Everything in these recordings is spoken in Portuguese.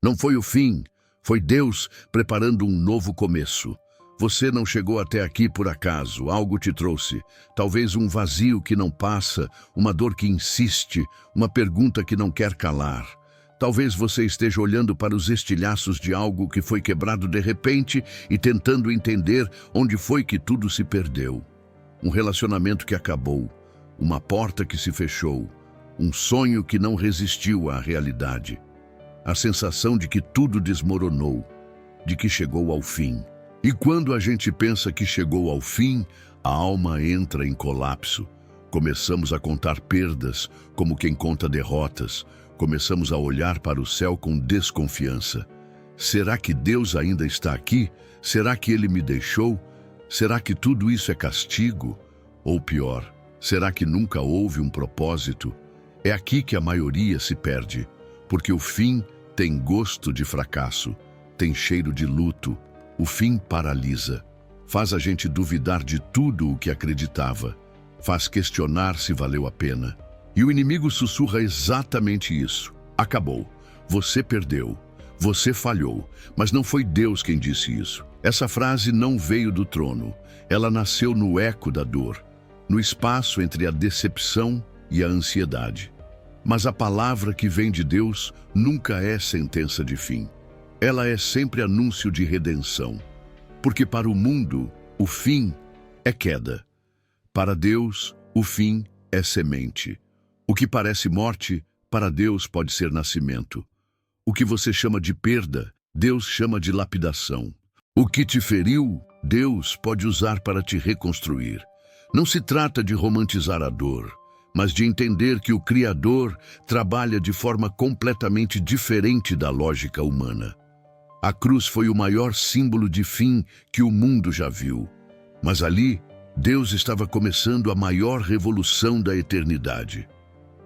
Não foi o fim, foi Deus preparando um novo começo. Você não chegou até aqui por acaso, algo te trouxe. Talvez um vazio que não passa, uma dor que insiste, uma pergunta que não quer calar. Talvez você esteja olhando para os estilhaços de algo que foi quebrado de repente e tentando entender onde foi que tudo se perdeu. Um relacionamento que acabou, uma porta que se fechou, um sonho que não resistiu à realidade. A sensação de que tudo desmoronou, de que chegou ao fim. E quando a gente pensa que chegou ao fim, a alma entra em colapso. Começamos a contar perdas como quem conta derrotas. Começamos a olhar para o céu com desconfiança. Será que Deus ainda está aqui? Será que Ele me deixou? Será que tudo isso é castigo? Ou pior, será que nunca houve um propósito? É aqui que a maioria se perde, porque o fim tem gosto de fracasso, tem cheiro de luto. O fim paralisa, faz a gente duvidar de tudo o que acreditava, faz questionar se valeu a pena. E o inimigo sussurra exatamente isso. Acabou, você perdeu, você falhou, mas não foi Deus quem disse isso. Essa frase não veio do trono, ela nasceu no eco da dor, no espaço entre a decepção e a ansiedade. Mas a palavra que vem de Deus nunca é sentença de fim. Ela é sempre anúncio de redenção. Porque para o mundo, o fim é queda. Para Deus, o fim é semente. O que parece morte, para Deus pode ser nascimento. O que você chama de perda, Deus chama de lapidação. O que te feriu, Deus pode usar para te reconstruir. Não se trata de romantizar a dor, mas de entender que o Criador trabalha de forma completamente diferente da lógica humana. A cruz foi o maior símbolo de fim que o mundo já viu. Mas ali, Deus estava começando a maior revolução da eternidade.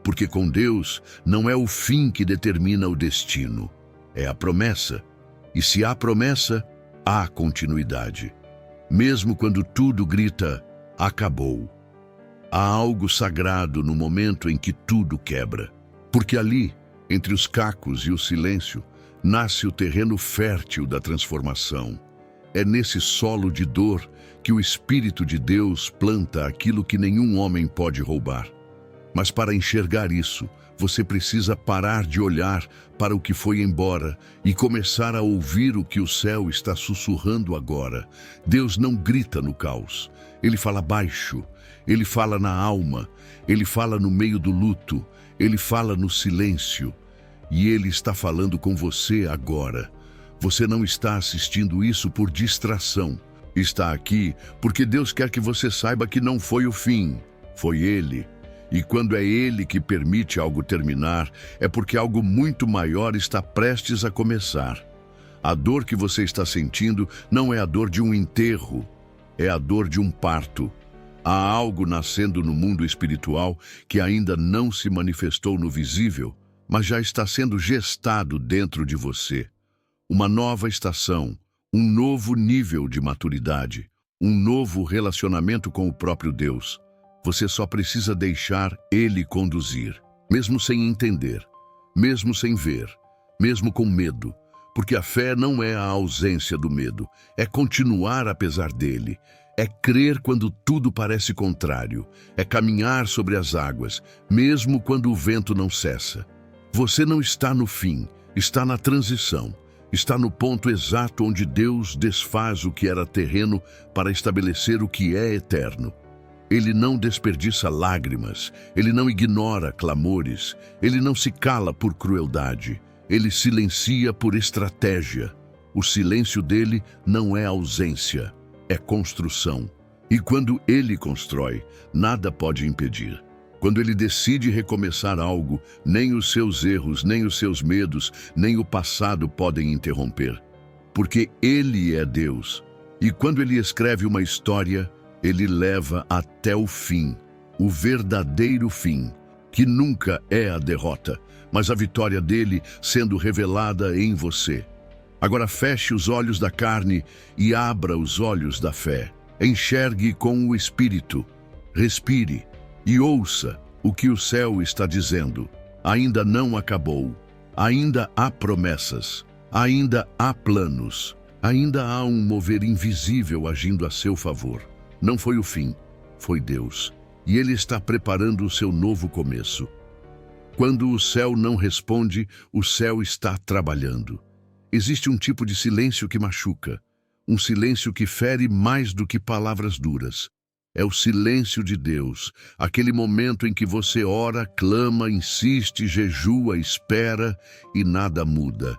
Porque com Deus, não é o fim que determina o destino, é a promessa. E se há promessa, há continuidade. Mesmo quando tudo grita, acabou. Há algo sagrado no momento em que tudo quebra. Porque ali, entre os cacos e o silêncio, nasce o terreno fértil da transformação. É nesse solo de dor que o Espírito de Deus planta aquilo que nenhum homem pode roubar. Mas para enxergar isso, você precisa parar de olhar para o que foi embora e começar a ouvir o que o céu está sussurrando agora. Deus não grita no caos, Ele fala baixo, Ele fala na alma, Ele fala no meio do luto, Ele fala no silêncio. E Ele está falando com você agora. Você não está assistindo isso por distração. Está aqui porque Deus quer que você saiba que não foi o fim, foi Ele. E quando é Ele que permite algo terminar, é porque algo muito maior está prestes a começar. A dor que você está sentindo não é a dor de um enterro, é a dor de um parto. Há algo nascendo no mundo espiritual que ainda não se manifestou no visível, mas já está sendo gestado dentro de você. Uma nova estação, um novo nível de maturidade, um novo relacionamento com o próprio Deus. Você só precisa deixar Ele conduzir, mesmo sem entender, mesmo sem ver, mesmo com medo, porque a fé não é a ausência do medo, é continuar apesar dele, é crer quando tudo parece contrário, é caminhar sobre as águas, mesmo quando o vento não cessa. Você não está no fim, está na transição, está no ponto exato onde Deus desfaz o que era terreno para estabelecer o que é eterno. Ele não desperdiça lágrimas, Ele não ignora clamores, Ele não se cala por crueldade, Ele silencia por estratégia. O silêncio dele não é ausência, é construção. E quando Ele constrói, nada pode impedir. Quando Ele decide recomeçar algo, nem os seus erros, nem os seus medos, nem o passado podem interromper. Porque Ele é Deus. E quando Ele escreve uma história, Ele leva até o fim, o verdadeiro fim, que nunca é a derrota, mas a vitória dele sendo revelada em você. Agora feche os olhos da carne e abra os olhos da fé. Enxergue com o Espírito, respire e ouça o que o céu está dizendo. Ainda não acabou, ainda há promessas, Ainda há planos, ainda há um mover invisível agindo a seu favor. Não foi o fim, foi Deus. E Ele está preparando o seu novo começo. Quando o céu não responde, o céu está trabalhando. Existe um tipo de silêncio que machuca, um silêncio que fere mais do que palavras duras. É o silêncio de Deus, aquele momento em que você ora, clama, insiste, jejua, espera e nada muda.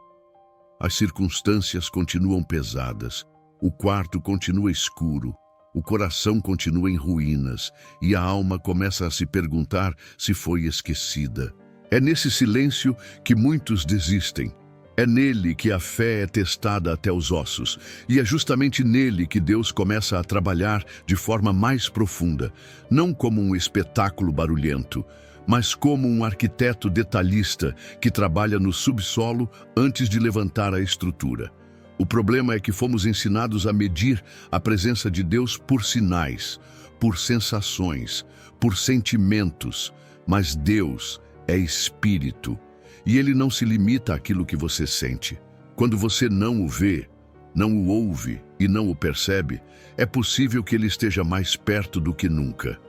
As circunstâncias continuam pesadas, o quarto continua escuro, o coração continua em ruínas e a alma começa a se perguntar se foi esquecida. É nesse silêncio que muitos desistem. É nele que a fé é testada até os ossos, e é justamente nele que Deus começa a trabalhar de forma mais profunda, não como um espetáculo barulhento, mas como um arquiteto detalhista que trabalha no subsolo antes de levantar a estrutura. O problema é que fomos ensinados a medir a presença de Deus por sinais, por sensações, por sentimentos, mas Deus é espírito. E Ele não se limita àquilo que você sente. Quando você não o vê, não o ouve e não o percebe, é possível que Ele esteja mais perto do que nunca.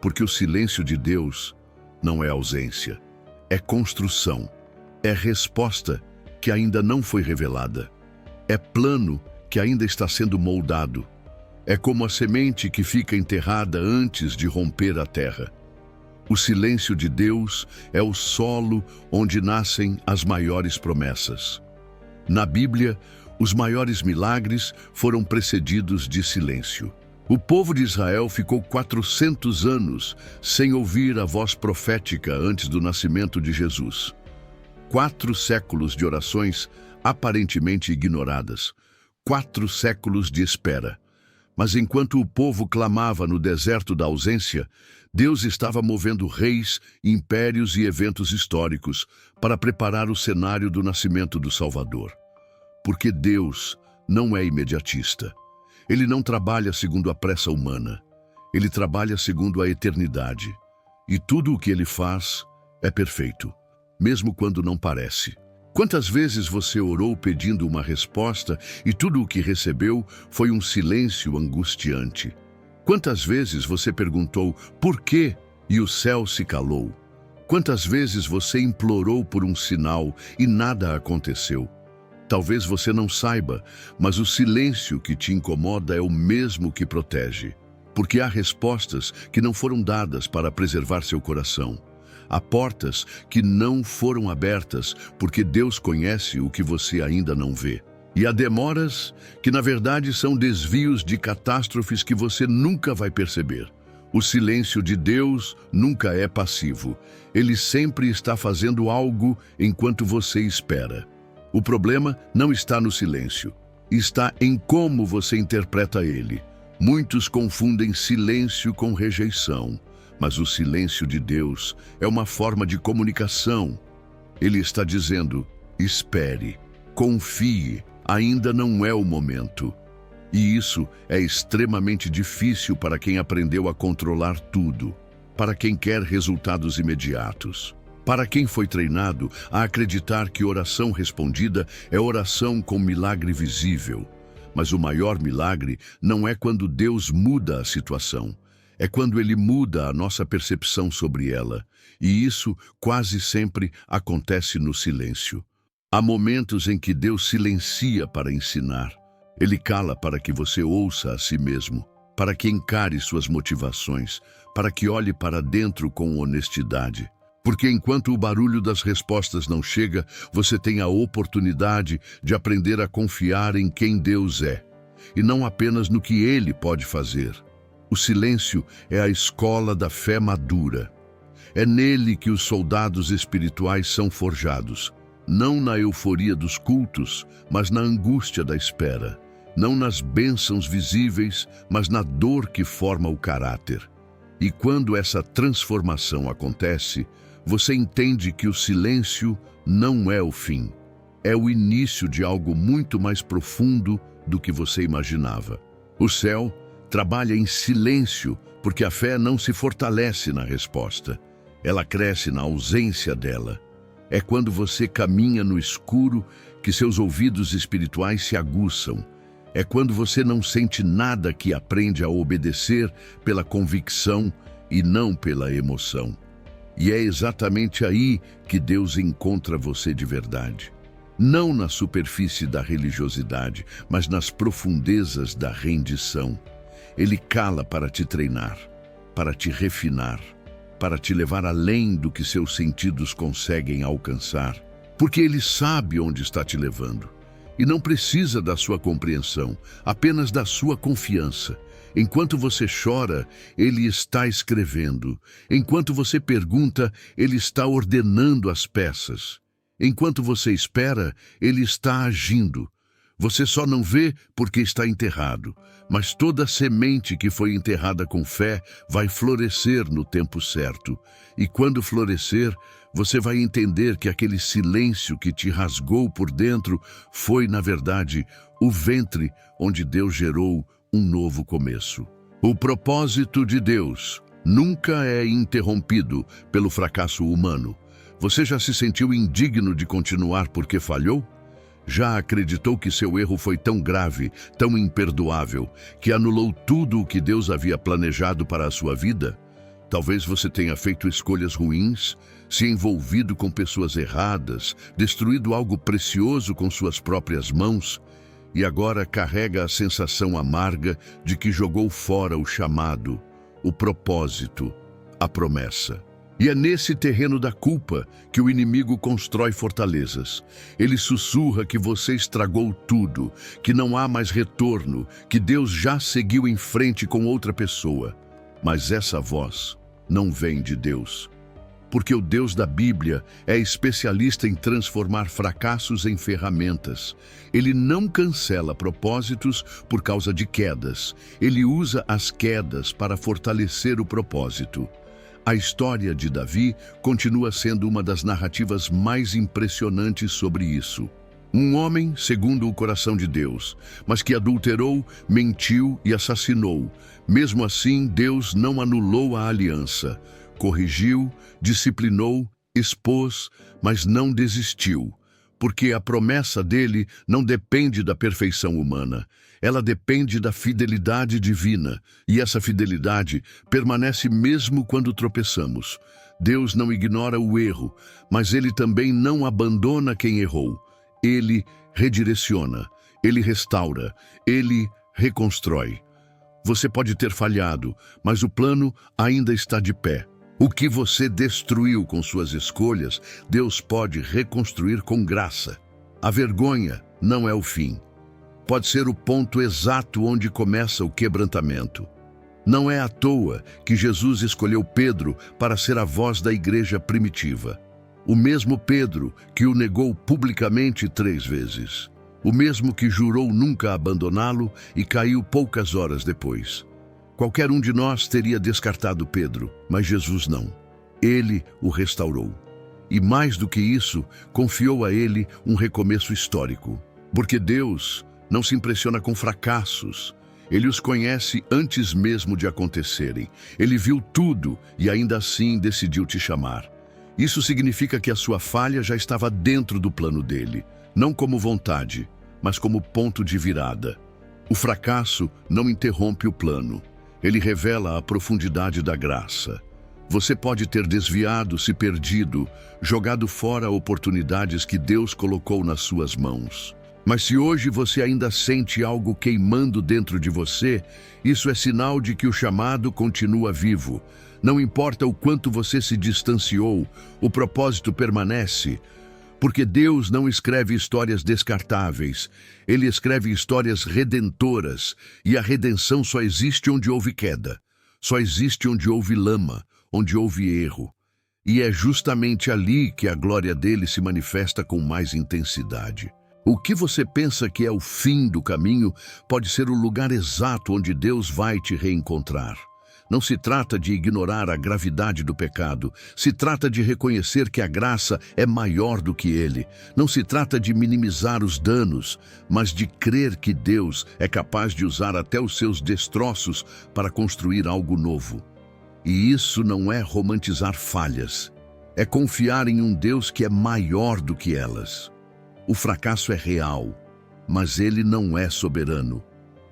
Porque o silêncio de Deus não é ausência, é construção, é resposta que ainda não foi revelada, é plano que ainda está sendo moldado. É como a semente que fica enterrada antes de romper a terra. O silêncio de Deus é o solo onde nascem as maiores promessas. Na Bíblia, os maiores milagres foram precedidos de silêncio. O povo de Israel ficou 400 anos sem ouvir a voz profética antes do nascimento de Jesus. 4 séculos de orações aparentemente ignoradas. 4 séculos de espera. Mas enquanto o povo clamava no deserto da ausência, Deus estava movendo reis, impérios e eventos históricos para preparar o cenário do nascimento do Salvador. Porque Deus não é imediatista. Ele não trabalha segundo a pressa humana. Ele trabalha segundo a eternidade. E tudo o que Ele faz é perfeito, mesmo quando não parece. Quantas vezes você orou pedindo uma resposta e tudo o que recebeu foi um silêncio angustiante? Quantas vezes você perguntou por quê e o céu se calou? Quantas vezes você implorou por um sinal e nada aconteceu? Talvez você não saiba, mas o silêncio que te incomoda é o mesmo que protege. Porque há respostas que não foram dadas para preservar seu coração. Há portas que não foram abertas porque Deus conhece o que você ainda não vê. E há demoras que, na verdade, são desvios de catástrofes que você nunca vai perceber. O silêncio de Deus nunca é passivo. Ele sempre está fazendo algo enquanto você espera. O problema não está no silêncio, está em como você interpreta ele. Muitos confundem silêncio com rejeição. Mas o silêncio de Deus é uma forma de comunicação. Ele está dizendo, espere, confie, ainda não é o momento. E isso é extremamente difícil para quem aprendeu a controlar tudo, para quem quer resultados imediatos, para quem foi treinado a acreditar que oração respondida é oração com milagre visível. Mas o maior milagre não é quando Deus muda a situação. É quando Ele muda a nossa percepção sobre ela, e isso quase sempre acontece no silêncio. Há momentos em que Deus silencia para ensinar. Ele cala para que você ouça a si mesmo, para que encare suas motivações, para que olhe para dentro com honestidade. Porque enquanto o barulho das respostas não chega, você tem a oportunidade de aprender a confiar em quem Deus é, e não apenas no que Ele pode fazer. O silêncio é a escola da fé madura. É nele que os soldados espirituais são forjados, não na euforia dos cultos, mas na angústia da espera, não nas bênçãos visíveis, mas na dor que forma o caráter. E quando essa transformação acontece, você entende que o silêncio não é o fim, é o início de algo muito mais profundo do que você imaginava. O céu trabalha em silêncio porque a fé não se fortalece na resposta. Ela cresce na ausência dela. É quando você caminha no escuro que seus ouvidos espirituais se aguçam. É quando você não sente nada que aprende a obedecer pela convicção e não pela emoção. E é exatamente aí que Deus encontra você de verdade. Não na superfície da religiosidade, mas nas profundezas da rendição. Ele cala para te treinar, para te refinar, para te levar além do que seus sentidos conseguem alcançar, porque Ele sabe onde está te levando. E não precisa da sua compreensão, apenas da sua confiança. Enquanto você chora, Ele está escrevendo. Enquanto você pergunta, Ele está ordenando as peças. Enquanto você espera, Ele está agindo. Você só não vê porque está enterrado, mas toda semente que foi enterrada com fé vai florescer no tempo certo. E quando florescer, você vai entender que aquele silêncio que te rasgou por dentro foi, na verdade, o ventre onde Deus gerou um novo começo. O propósito de Deus nunca é interrompido pelo fracasso humano. Você já se sentiu indigno de continuar porque falhou? Já acreditou que seu erro foi tão grave, tão imperdoável, que anulou tudo o que Deus havia planejado para a sua vida? Talvez você tenha feito escolhas ruins, se envolvido com pessoas erradas, destruído algo precioso com suas próprias mãos, e agora carrega a sensação amarga de que jogou fora o chamado, o propósito, a promessa. E é nesse terreno da culpa que o inimigo constrói fortalezas. Ele sussurra que você estragou tudo, que não há mais retorno, que Deus já seguiu em frente com outra pessoa. Mas essa voz não vem de Deus. Porque o Deus da Bíblia é especialista em transformar fracassos em ferramentas. Ele não cancela propósitos por causa de quedas. Ele usa as quedas para fortalecer o propósito. A história de Davi continua sendo uma das narrativas mais impressionantes sobre isso. Um homem segundo o coração de Deus, mas que adulterou, mentiu e assassinou. Mesmo assim, Deus não anulou a aliança. Corrigiu, disciplinou, expôs, mas não desistiu. Porque a promessa dele não depende da perfeição humana. Ela depende da fidelidade divina, e essa fidelidade permanece mesmo quando tropeçamos. Deus não ignora o erro, mas Ele também não abandona quem errou. Ele redireciona, Ele restaura, Ele reconstrói. Você pode ter falhado, mas o plano ainda está de pé. O que você destruiu com suas escolhas, Deus pode reconstruir com graça. A vergonha não é o fim. Pode ser o ponto exato onde começa o quebrantamento. Não é à toa que Jesus escolheu Pedro para ser a voz da igreja primitiva. O mesmo Pedro que o negou publicamente 3 vezes. O mesmo que jurou nunca abandoná-lo e caiu poucas horas depois. Qualquer um de nós teria descartado Pedro, mas Jesus não. Ele o restaurou. E mais do que isso, confiou a ele um recomeço histórico. Porque Deus não se impressiona com fracassos. Ele os conhece antes mesmo de acontecerem. Ele viu tudo e ainda assim decidiu te chamar. Isso significa que a sua falha já estava dentro do plano dele, não como vontade, mas como ponto de virada. O fracasso não interrompe o plano. Ele revela a profundidade da graça. Você pode ter desviado, se perdido, jogado fora oportunidades que Deus colocou nas suas mãos. Mas se hoje você ainda sente algo queimando dentro de você, isso é sinal de que o chamado continua vivo. Não importa o quanto você se distanciou, o propósito permanece. Porque Deus não escreve histórias descartáveis. Ele escreve histórias redentoras. E a redenção só existe onde houve queda. Só existe onde houve lama, onde houve erro. E é justamente ali que a glória dele se manifesta com mais intensidade. O que você pensa que é o fim do caminho pode ser o lugar exato onde Deus vai te reencontrar. Não se trata de ignorar a gravidade do pecado. Se trata de reconhecer que a graça é maior do que ele. Não se trata de minimizar os danos, mas de crer que Deus é capaz de usar até os seus destroços para construir algo novo. E isso não é romantizar falhas. É confiar em um Deus que é maior do que elas. O fracasso é real, mas ele não é soberano.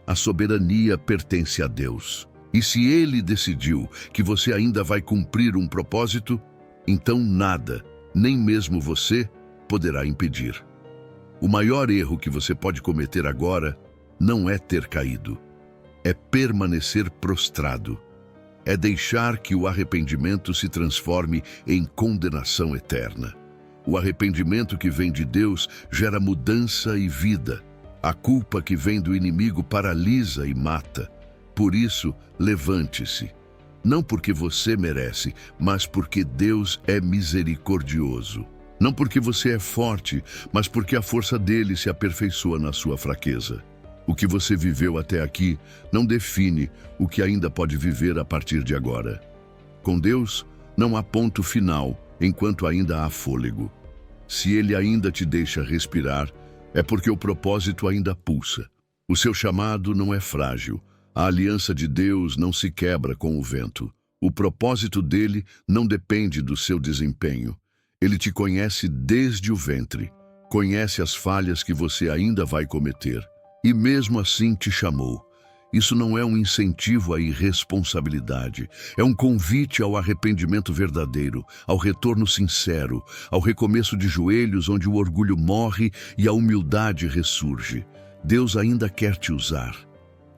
A soberania pertence a Deus. E se ele decidiu que você ainda vai cumprir um propósito, então nada, nem mesmo você, poderá impedir. O maior erro que você pode cometer agora não é ter caído. É permanecer prostrado. É deixar que o arrependimento se transforme em condenação eterna. O arrependimento que vem de Deus gera mudança e vida. A culpa que vem do inimigo paralisa e mata. Por isso, levante-se. Não porque você merece, mas porque Deus é misericordioso. Não porque você é forte, mas porque a força dele se aperfeiçoa na sua fraqueza. O que você viveu até aqui não define o que ainda pode viver a partir de agora. Com Deus, não há ponto final enquanto ainda há fôlego. Se ele ainda te deixa respirar, é porque o propósito ainda pulsa. O seu chamado não é frágil. A aliança de Deus não se quebra com o vento. O propósito dele não depende do seu desempenho. Ele te conhece desde o ventre. Conhece as falhas que você ainda vai cometer. E mesmo assim te chamou. Isso não é um incentivo à irresponsabilidade. É um convite ao arrependimento verdadeiro, ao retorno sincero, ao recomeço de joelhos onde o orgulho morre e a humildade ressurge. Deus ainda quer te usar,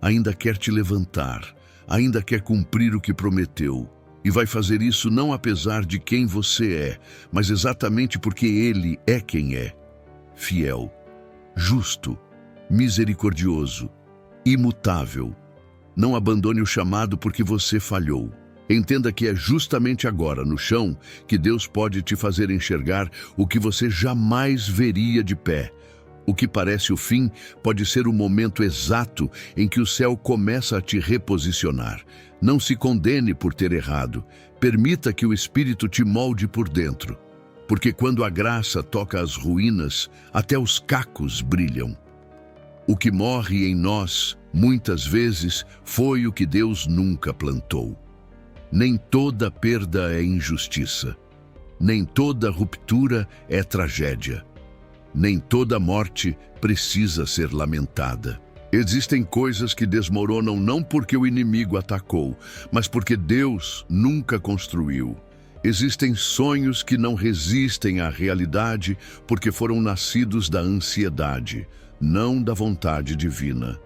ainda quer te levantar, ainda quer cumprir o que prometeu. E vai fazer isso não apesar de quem você é, mas exatamente porque Ele é quem é. Fiel, justo, misericordioso, imutável. Não abandone o chamado porque você falhou. Entenda que é justamente agora, no chão, que Deus pode te fazer enxergar o que você jamais veria de pé. O que parece o fim pode ser o momento exato em que o céu começa a te reposicionar. Não se condene por ter errado. Permita que o Espírito te molde por dentro. Porque quando a graça toca as ruínas, até os cacos brilham. O que morre em nós, muitas vezes, foi o que Deus nunca plantou. Nem toda perda é injustiça. Nem toda ruptura é tragédia. Nem toda morte precisa ser lamentada. Existem coisas que desmoronam não porque o inimigo atacou, mas porque Deus nunca construiu. Existem sonhos que não resistem à realidade porque foram nascidos da ansiedade, não da vontade divina.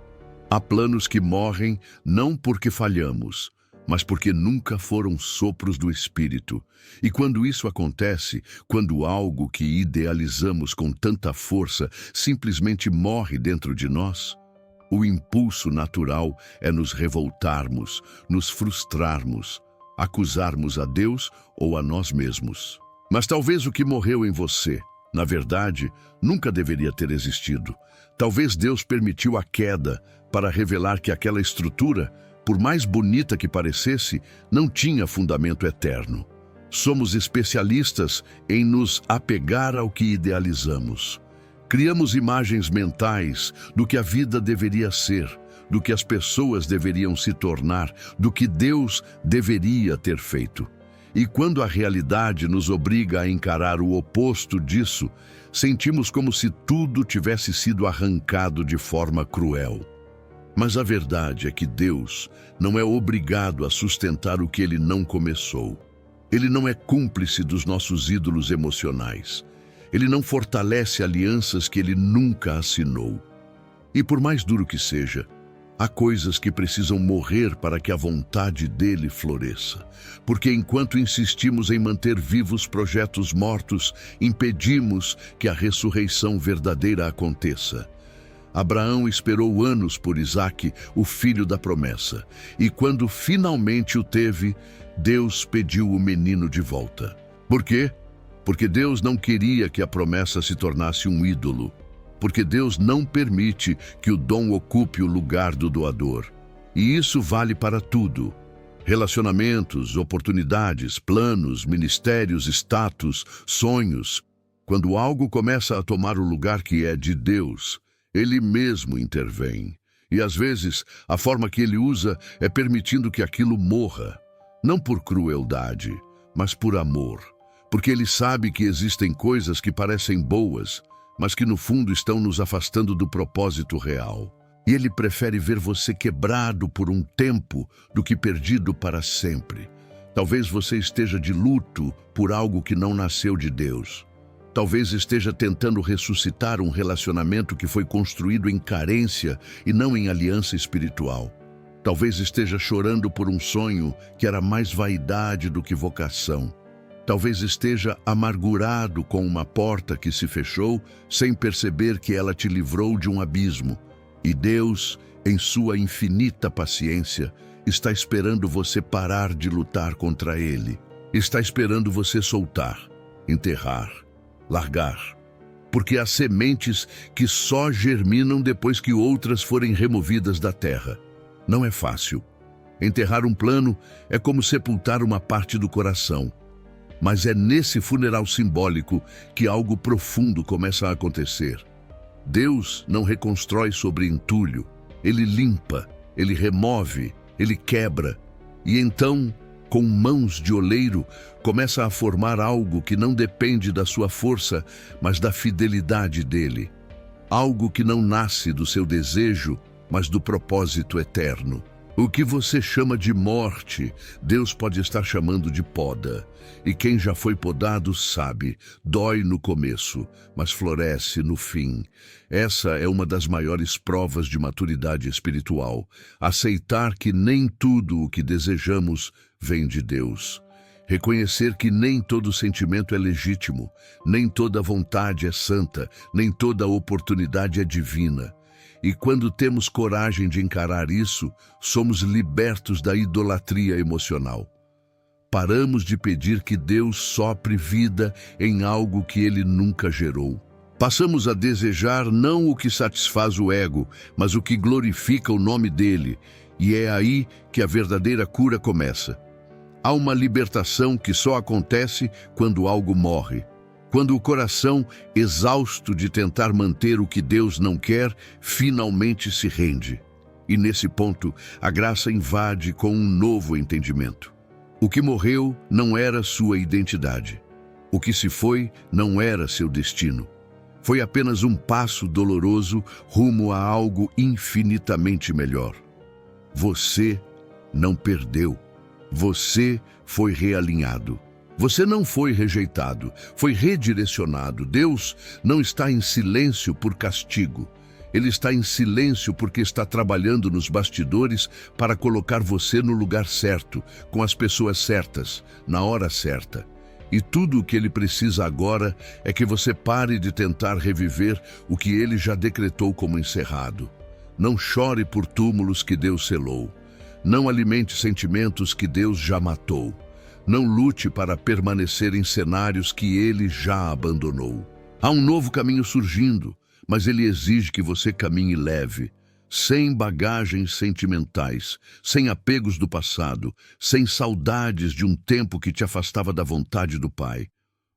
Há planos que morrem não porque falhamos, mas porque nunca foram sopros do Espírito. E quando isso acontece, quando algo que idealizamos com tanta força simplesmente morre dentro de nós, o impulso natural é nos revoltarmos, nos frustrarmos, acusarmos a Deus ou a nós mesmos. Mas talvez o que morreu em você, na verdade, nunca deveria ter existido. Talvez Deus permitiu a queda para revelar que aquela estrutura, por mais bonita que parecesse, não tinha fundamento eterno. Somos especialistas em nos apegar ao que idealizamos. Criamos imagens mentais do que a vida deveria ser, do que as pessoas deveriam se tornar, do que Deus deveria ter feito. E quando a realidade nos obriga a encarar o oposto disso, sentimos como se tudo tivesse sido arrancado de forma cruel. Mas a verdade é que Deus não é obrigado a sustentar o que Ele não começou. Ele não é cúmplice dos nossos ídolos emocionais. Ele não fortalece alianças que Ele nunca assinou. E por mais duro que seja, há coisas que precisam morrer para que a vontade dele floresça. Porque enquanto insistimos em manter vivos projetos mortos, impedimos que a ressurreição verdadeira aconteça. Abraão esperou anos por Isaque, o filho da promessa. E quando finalmente o teve, Deus pediu o menino de volta. Por quê? Porque Deus não queria que a promessa se tornasse um ídolo. Porque Deus não permite que o dom ocupe o lugar do doador. E isso vale para tudo. Relacionamentos, oportunidades, planos, ministérios, status, sonhos. Quando algo começa a tomar o lugar que é de Deus, Ele mesmo intervém. E às vezes, a forma que Ele usa é permitindo que aquilo morra. Não por crueldade, mas por amor. porque Ele sabe que existem coisas que parecem boas, mas que no fundo estão nos afastando do propósito real. E Ele prefere ver você quebrado por um tempo do que perdido para sempre. Talvez você esteja de luto por algo que não nasceu de Deus. Talvez esteja tentando ressuscitar um relacionamento que foi construído em carência e não em aliança espiritual. Talvez esteja chorando por um sonho que era mais vaidade do que vocação. Talvez esteja amargurado com uma porta que se fechou sem perceber que ela te livrou de um abismo. E Deus, em sua infinita paciência, está esperando você parar de lutar contra ele. Está esperando você soltar, enterrar, largar. Porque há sementes que só germinam depois que outras forem removidas da terra. Não é fácil. Enterrar um plano é como sepultar uma parte do coração. Mas é nesse funeral simbólico que algo profundo começa a acontecer. Deus não reconstrói sobre entulho. Ele limpa, ele remove, ele quebra. E então, com mãos de oleiro, começa a formar algo que não depende da sua força, mas da fidelidade dele. Algo que não nasce do seu desejo, mas do propósito eterno. O que você chama de morte, Deus pode estar chamando de poda. E quem já foi podado sabe, dói no começo, mas floresce no fim. Essa é uma das maiores provas de maturidade espiritual. Aceitar que nem tudo o que desejamos vem de Deus. Reconhecer que nem todo sentimento é legítimo, nem toda vontade é santa, nem toda oportunidade é divina. E quando temos coragem de encarar isso, somos libertos da idolatria emocional. Paramos de pedir que Deus sopre vida em algo que Ele nunca gerou. Passamos a desejar não o que satisfaz o ego, mas o que glorifica o nome dEle. E é aí que a verdadeira cura começa. Há uma libertação que só acontece quando algo morre. Quando o coração, exausto de tentar manter o que Deus não quer, finalmente se rende. E nesse ponto, a graça invade com um novo entendimento. O que morreu não era sua identidade. O que se foi não era seu destino. Foi apenas um passo doloroso rumo a algo infinitamente melhor. Você não perdeu. Você foi realinhado. Você não foi rejeitado, foi redirecionado. Deus não está em silêncio por castigo. Ele está em silêncio porque está trabalhando nos bastidores para colocar você no lugar certo, com as pessoas certas, na hora certa. E tudo o que Ele precisa agora é que você pare de tentar reviver o que Ele já decretou como encerrado. Não chore por túmulos que Deus selou. Não alimente sentimentos que Deus já matou. Não lute para permanecer em cenários que Ele já abandonou. Há um novo caminho surgindo, mas Ele exige que você caminhe leve, sem bagagens sentimentais, sem apegos do passado, sem saudades de um tempo que te afastava da vontade do Pai.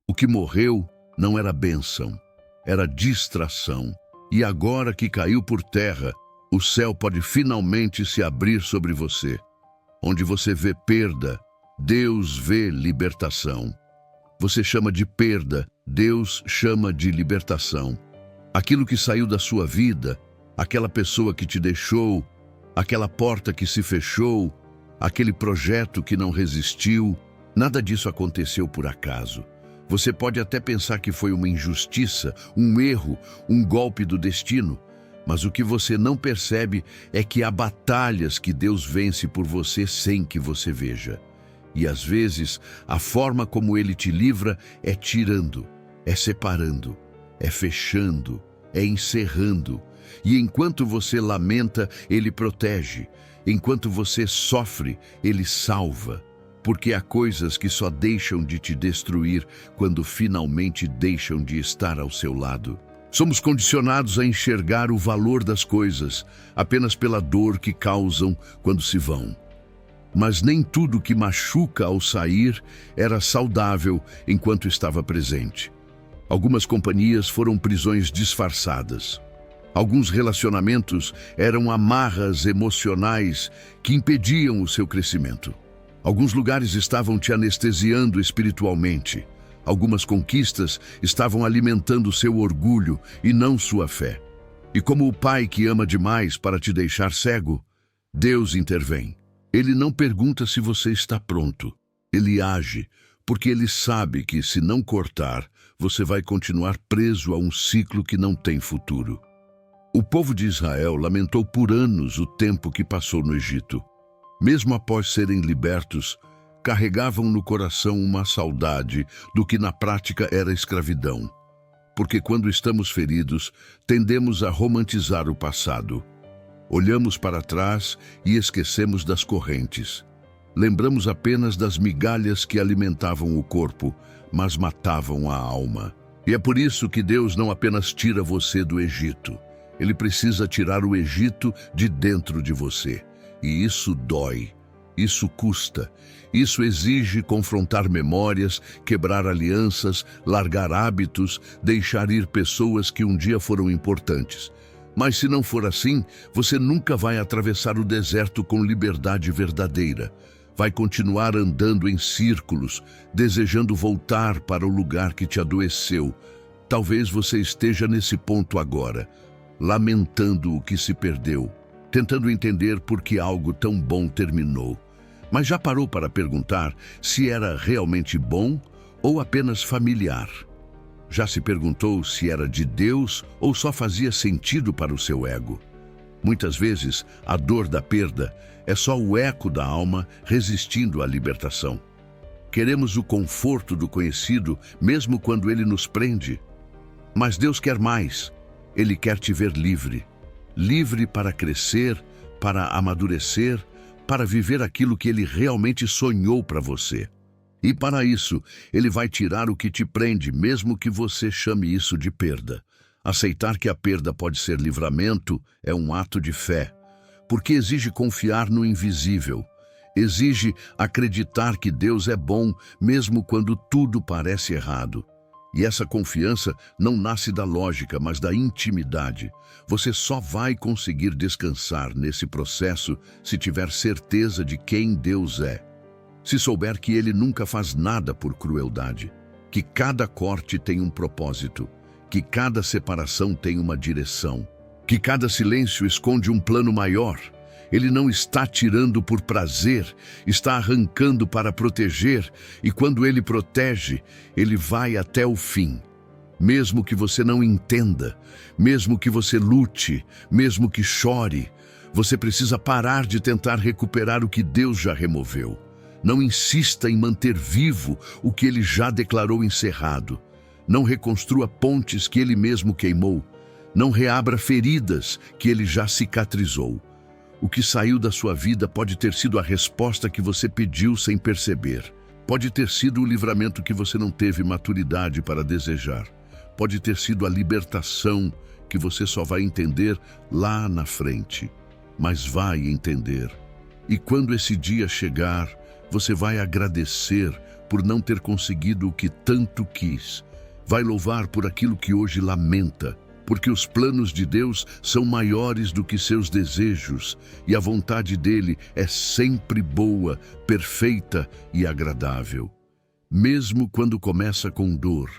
O que morreu não era bênção, era distração. E agora que caiu por terra, o céu pode finalmente se abrir sobre você. Onde você vê perda, Deus vê libertação. Você chama de perda, Deus chama de libertação. Aquilo que saiu da sua vida, aquela pessoa que te deixou, aquela porta que se fechou, aquele projeto que não resistiu, nada disso aconteceu por acaso. Você pode até pensar que foi uma injustiça, um erro, um golpe do destino, mas o que você não percebe é que há batalhas que Deus vence por você sem que você veja. E às vezes, a forma como Ele te livra é tirando, é separando, é fechando, é encerrando. E enquanto você lamenta, Ele protege. Enquanto você sofre, Ele salva. Porque há coisas que só deixam de te destruir quando finalmente deixam de estar ao seu lado. Somos condicionados a enxergar o valor das coisas apenas pela dor que causam quando se vão. Mas nem tudo que machuca ao sair era saudável enquanto estava presente. Algumas companhias foram prisões disfarçadas. Alguns relacionamentos eram amarras emocionais que impediam o seu crescimento. Alguns lugares estavam te anestesiando espiritualmente. Algumas conquistas estavam alimentando seu orgulho e não sua fé. E como o pai que ama demais para te deixar cego, Deus intervém. Ele não pergunta se você está pronto. Ele age, porque ele sabe que, se não cortar, você vai continuar preso a um ciclo que não tem futuro. O povo de Israel lamentou por anos o tempo que passou no Egito. Mesmo após serem libertos, carregavam no coração uma saudade do que na prática era escravidão. Porque quando estamos feridos, tendemos a romantizar o passado. Olhamos para trás e esquecemos das correntes. Lembramos apenas das migalhas que alimentavam o corpo, mas matavam a alma. E é por isso que Deus não apenas tira você do Egito. Ele precisa tirar o Egito de dentro de você. E isso dói. Isso custa. Isso exige confrontar memórias, quebrar alianças, largar hábitos, deixar ir pessoas que um dia foram importantes. Mas se não for assim, você nunca vai atravessar o deserto com liberdade verdadeira. Vai continuar andando em círculos, desejando voltar para o lugar que te adoeceu. Talvez você esteja nesse ponto agora, lamentando o que se perdeu, tentando entender por que algo tão bom terminou. Mas já parou para perguntar se era realmente bom ou apenas familiar? Já se perguntou se era de Deus ou só fazia sentido para o seu ego? Muitas vezes, a dor da perda é só o eco da alma resistindo à libertação. Queremos o conforto do conhecido, mesmo quando ele nos prende. Mas Deus quer mais. Ele quer te ver livre. Livre para crescer, para amadurecer, para viver aquilo que Ele realmente sonhou para você. E para isso, Ele vai tirar o que te prende, mesmo que você chame isso de perda. Aceitar que a perda pode ser livramento é um ato de fé, porque exige confiar no invisível. Exige acreditar que Deus é bom, mesmo quando tudo parece errado. E essa confiança não nasce da lógica, mas da intimidade. Você só vai conseguir descansar nesse processo se tiver certeza de quem Deus é. Se souber que Ele nunca faz nada por crueldade, que cada corte tem um propósito, que cada separação tem uma direção, que cada silêncio esconde um plano maior. Ele não está tirando por prazer, está arrancando para proteger, e quando Ele protege, Ele vai até o fim. Mesmo que você não entenda, mesmo que você lute, mesmo que chore, você precisa parar de tentar recuperar o que Deus já removeu. Não insista em manter vivo o que Ele já declarou encerrado. Não reconstrua pontes que Ele mesmo queimou. Não reabra feridas que Ele já cicatrizou. O que saiu da sua vida pode ter sido a resposta que você pediu sem perceber. Pode ter sido o livramento que você não teve maturidade para desejar. Pode ter sido a libertação que você só vai entender lá na frente. Mas vai entender. E quando esse dia chegar, você vai agradecer por não ter conseguido o que tanto quis. Vai louvar por aquilo que hoje lamenta. Porque os planos de Deus são maiores do que seus desejos, e a vontade dele é sempre boa, perfeita e agradável. Mesmo quando começa com dor,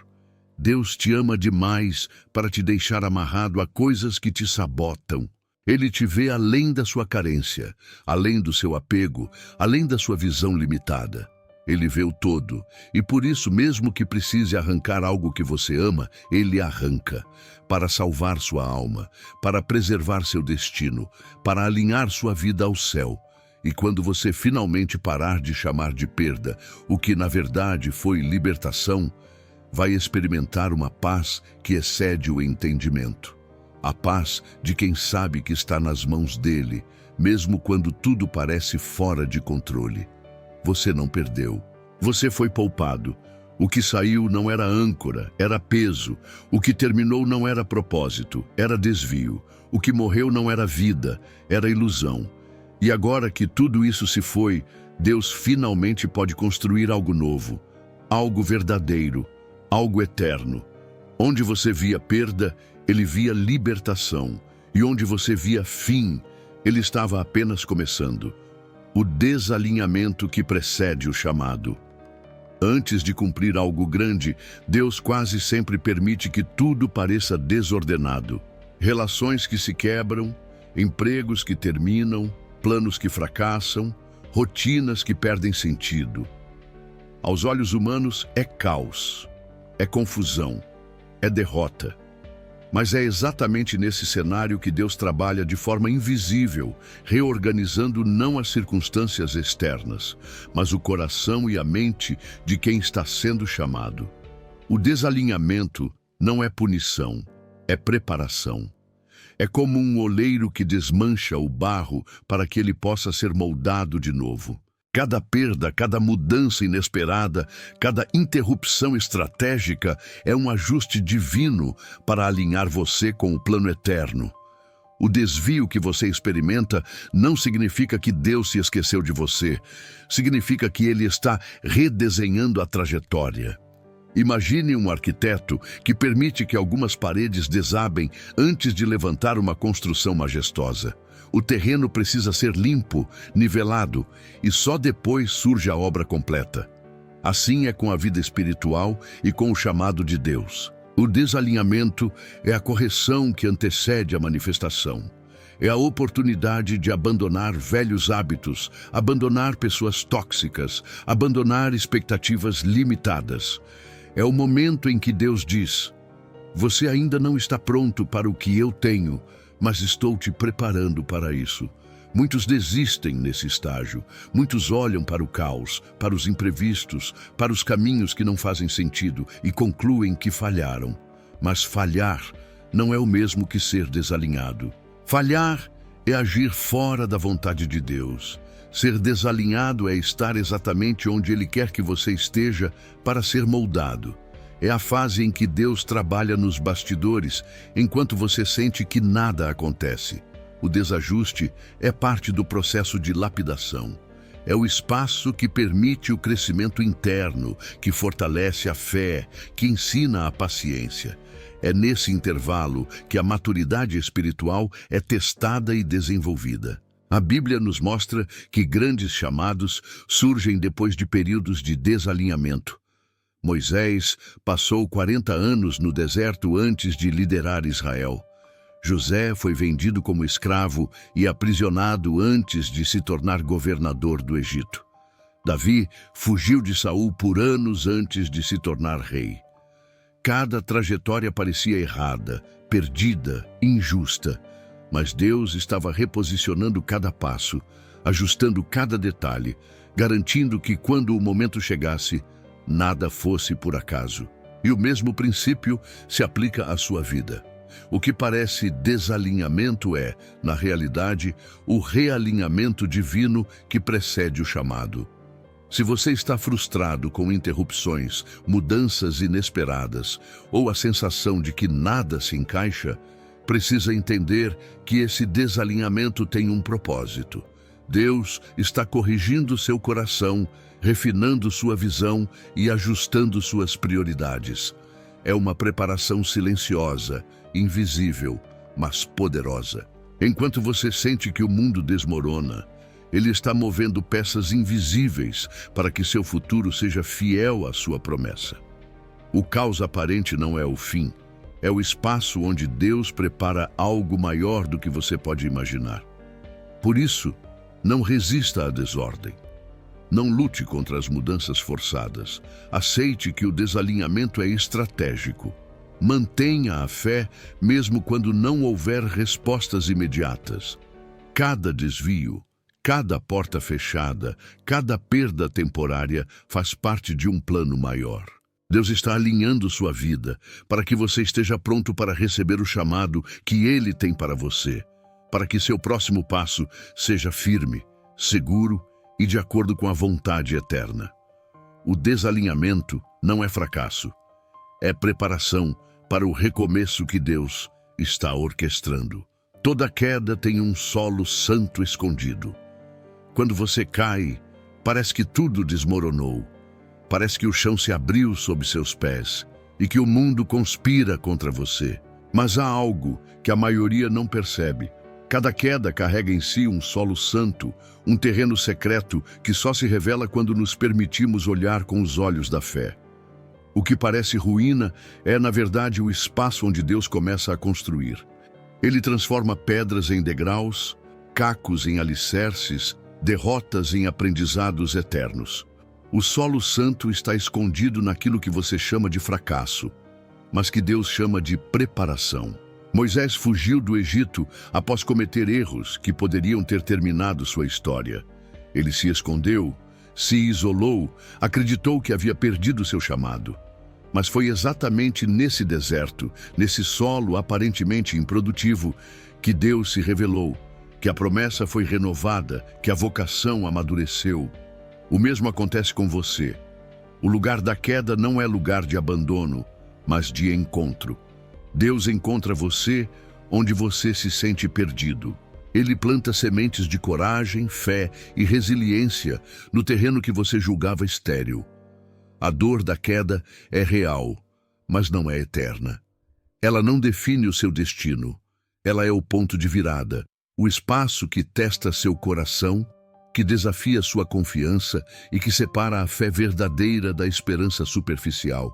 Deus te ama demais para te deixar amarrado a coisas que te sabotam. Ele te vê além da sua carência, além do seu apego, além da sua visão limitada. Ele vê o todo, e por isso, mesmo que precise arrancar algo que você ama, Ele arranca, para salvar sua alma, para preservar seu destino, para alinhar sua vida ao céu. E quando você finalmente parar de chamar de perda o que na verdade foi libertação, vai experimentar uma paz que excede o entendimento. A paz de quem sabe que está nas mãos dele, mesmo quando tudo parece fora de controle. Você não perdeu. Você foi poupado. O que saiu não era âncora, era peso. O que terminou não era propósito, era desvio. O que morreu não era vida, era ilusão. E agora que tudo isso se foi, Deus finalmente pode construir algo novo, algo verdadeiro, algo eterno. Onde você via perda, Ele via libertação. E onde você via fim, Ele estava apenas começando. O desalinhamento que precede o chamado. Antes de cumprir algo grande, Deus quase sempre permite que tudo pareça desordenado. Relações que se quebram, empregos que terminam, planos que fracassam, rotinas que perdem sentido. Aos olhos humanos é caos, é confusão, é derrota. Mas é exatamente nesse cenário que Deus trabalha de forma invisível, reorganizando não as circunstâncias externas, mas o coração e a mente de quem está sendo chamado. O desalinhamento não é punição, é preparação. É como um oleiro que desmancha o barro para que ele possa ser moldado de novo. Cada perda, cada mudança inesperada, cada interrupção estratégica é um ajuste divino para alinhar você com o plano eterno. O desvio que você experimenta não significa que Deus se esqueceu de você. Significa que Ele está redesenhando a trajetória. Imagine um arquiteto que permite que algumas paredes desabem antes de levantar uma construção majestosa. O terreno precisa ser limpo, nivelado, e só depois surge a obra completa. Assim é com a vida espiritual e com o chamado de Deus. O desalinhamento é a correção que antecede a manifestação. É a oportunidade de abandonar velhos hábitos, abandonar pessoas tóxicas, abandonar expectativas limitadas. É o momento em que Deus diz: você ainda não está pronto para o que eu tenho, mas estou te preparando para isso. Muitos desistem nesse estágio. Muitos olham para o caos, para os imprevistos, para os caminhos que não fazem sentido e concluem que falharam. Mas falhar não é o mesmo que ser desalinhado. Falhar é agir fora da vontade de Deus. Ser desalinhado é estar exatamente onde Ele quer que você esteja para ser moldado. É a fase em que Deus trabalha nos bastidores, enquanto você sente que nada acontece. O desajuste é parte do processo de lapidação. É o espaço que permite o crescimento interno, que fortalece a fé, que ensina a paciência. É nesse intervalo que a maturidade espiritual é testada e desenvolvida. A Bíblia nos mostra que grandes chamados surgem depois de períodos de desalinhamento. Moisés passou 40 anos no deserto antes de liderar Israel. José foi vendido como escravo e aprisionado antes de se tornar governador do Egito. Davi fugiu de Saul por anos antes de se tornar rei. Cada trajetória parecia errada, perdida, injusta, mas Deus estava reposicionando cada passo, ajustando cada detalhe, garantindo que quando o momento chegasse, nada fosse por acaso. E o mesmo princípio se aplica à sua vida. O que parece desalinhamento é, na realidade, o realinhamento divino que precede o chamado. Se você está frustrado com interrupções, mudanças inesperadas ou a sensação de que nada se encaixa, precisa entender que esse desalinhamento tem um propósito. Deus está corrigindo seu coração, refinando sua visão e ajustando suas prioridades. É uma preparação silenciosa, invisível, mas poderosa. Enquanto você sente que o mundo desmorona, Ele está movendo peças invisíveis para que seu futuro seja fiel à sua promessa. O caos aparente não é o fim, é o espaço onde Deus prepara algo maior do que você pode imaginar. Por isso, não resista à desordem. Não lute contra as mudanças forçadas. Aceite que o desalinhamento é estratégico. Mantenha a fé mesmo quando não houver respostas imediatas. Cada desvio, cada porta fechada, cada perda temporária faz parte de um plano maior. Deus está alinhando sua vida para que você esteja pronto para receber o chamado que Ele tem para você, para que seu próximo passo seja firme, seguro e de acordo com a vontade eterna. O desalinhamento não é fracasso, é preparação para o recomeço que Deus está orquestrando. Toda queda tem um solo santo escondido. Quando você cai, parece que tudo desmoronou. Parece que o chão se abriu sob seus pés e que o mundo conspira contra você. Mas há algo que a maioria não percebe. Cada queda carrega em si um solo santo, um terreno secreto que só se revela quando nos permitimos olhar com os olhos da fé. O que parece ruína é, na verdade, o espaço onde Deus começa a construir. Ele transforma pedras em degraus, cacos em alicerces, derrotas em aprendizados eternos. O solo santo está escondido naquilo que você chama de fracasso, mas que Deus chama de preparação. Moisés fugiu do Egito após cometer erros que poderiam ter terminado sua história. Ele se escondeu, se isolou, acreditou que havia perdido seu chamado. Mas foi exatamente nesse deserto, nesse solo aparentemente improdutivo, que Deus se revelou, que a promessa foi renovada, que a vocação amadureceu. O mesmo acontece com você. O lugar da queda não é lugar de abandono, mas de encontro. Deus encontra você onde você se sente perdido. Ele planta sementes de coragem, fé e resiliência no terreno que você julgava estéril. A dor da queda é real, mas não é eterna. Ela não define o seu destino. Ela é o ponto de virada, o espaço que testa seu coração, que desafia sua confiança e que separa a fé verdadeira da esperança superficial.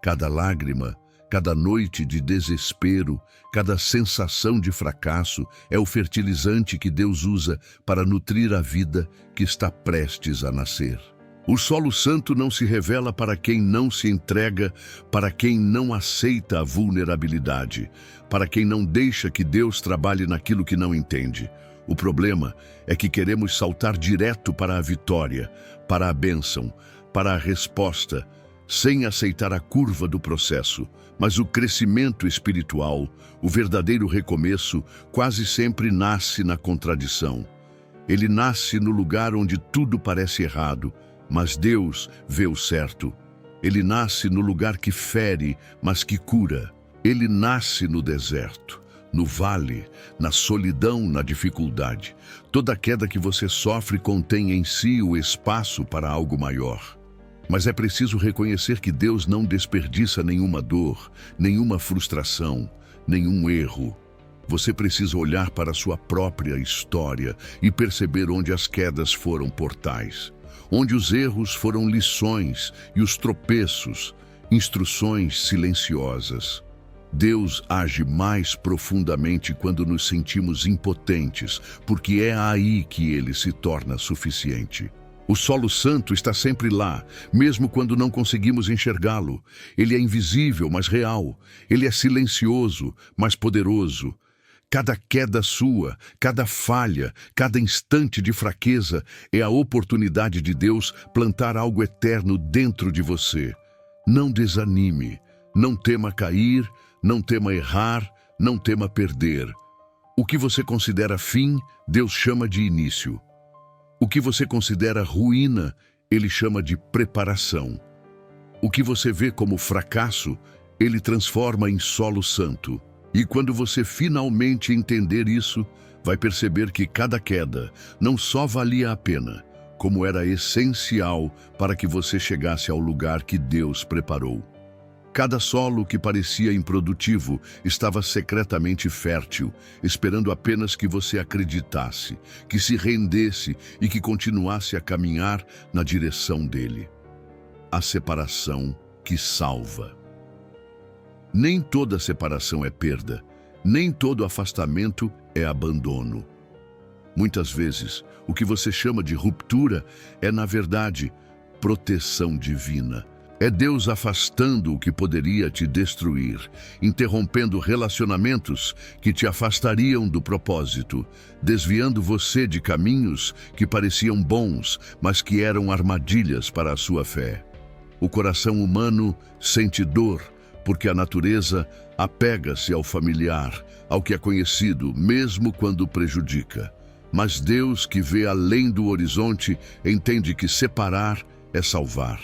Cada lágrima, cada noite de desespero, cada sensação de fracasso é o fertilizante que Deus usa para nutrir a vida que está prestes a nascer. O solo santo não se revela para quem não se entrega, para quem não aceita a vulnerabilidade, para quem não deixa que Deus trabalhe naquilo que não entende. O problema é que queremos saltar direto para a vitória, para a bênção, para a resposta, sem aceitar a curva do processo. Mas o crescimento espiritual, o verdadeiro recomeço, quase sempre nasce na contradição. Ele nasce no lugar onde tudo parece errado, mas Deus vê o certo. Ele nasce no lugar que fere, mas que cura. Ele nasce no deserto, no vale, na solidão, na dificuldade. Toda queda que você sofre contém em si o espaço para algo maior. Mas é preciso reconhecer que Deus não desperdiça nenhuma dor, nenhuma frustração, nenhum erro. Você precisa olhar para a sua própria história e perceber onde as quedas foram portais, onde os erros foram lições e os tropeços, instruções silenciosas. Deus age mais profundamente quando nos sentimos impotentes, porque é aí que Ele se torna suficiente. O solo santo está sempre lá, mesmo quando não conseguimos enxergá-lo. Ele é invisível, mas real. Ele é silencioso, mas poderoso. Cada queda sua, cada falha, cada instante de fraqueza é a oportunidade de Deus plantar algo eterno dentro de você. Não desanime, não tema cair, não tema errar, não tema perder. O que você considera fim, Deus chama de início. O que você considera ruína, Ele chama de preparação. O que você vê como fracasso, Ele transforma em solo santo. E quando você finalmente entender isso, vai perceber que cada queda não só valia a pena, como era essencial para que você chegasse ao lugar que Deus preparou. Cada solo que parecia improdutivo estava secretamente fértil, esperando apenas que você acreditasse, que se rendesse e que continuasse a caminhar na direção dele. A separação que salva. Nem toda separação é perda, nem todo afastamento é abandono. Muitas vezes, o que você chama de ruptura é, na verdade, proteção divina. É Deus afastando o que poderia te destruir, interrompendo relacionamentos que te afastariam do propósito, desviando você de caminhos que pareciam bons, mas que eram armadilhas para a sua fé. O coração humano sente dor, porque a natureza apega-se ao familiar, ao que é conhecido, mesmo quando prejudica. Mas Deus, que vê além do horizonte, entende que separar é salvar.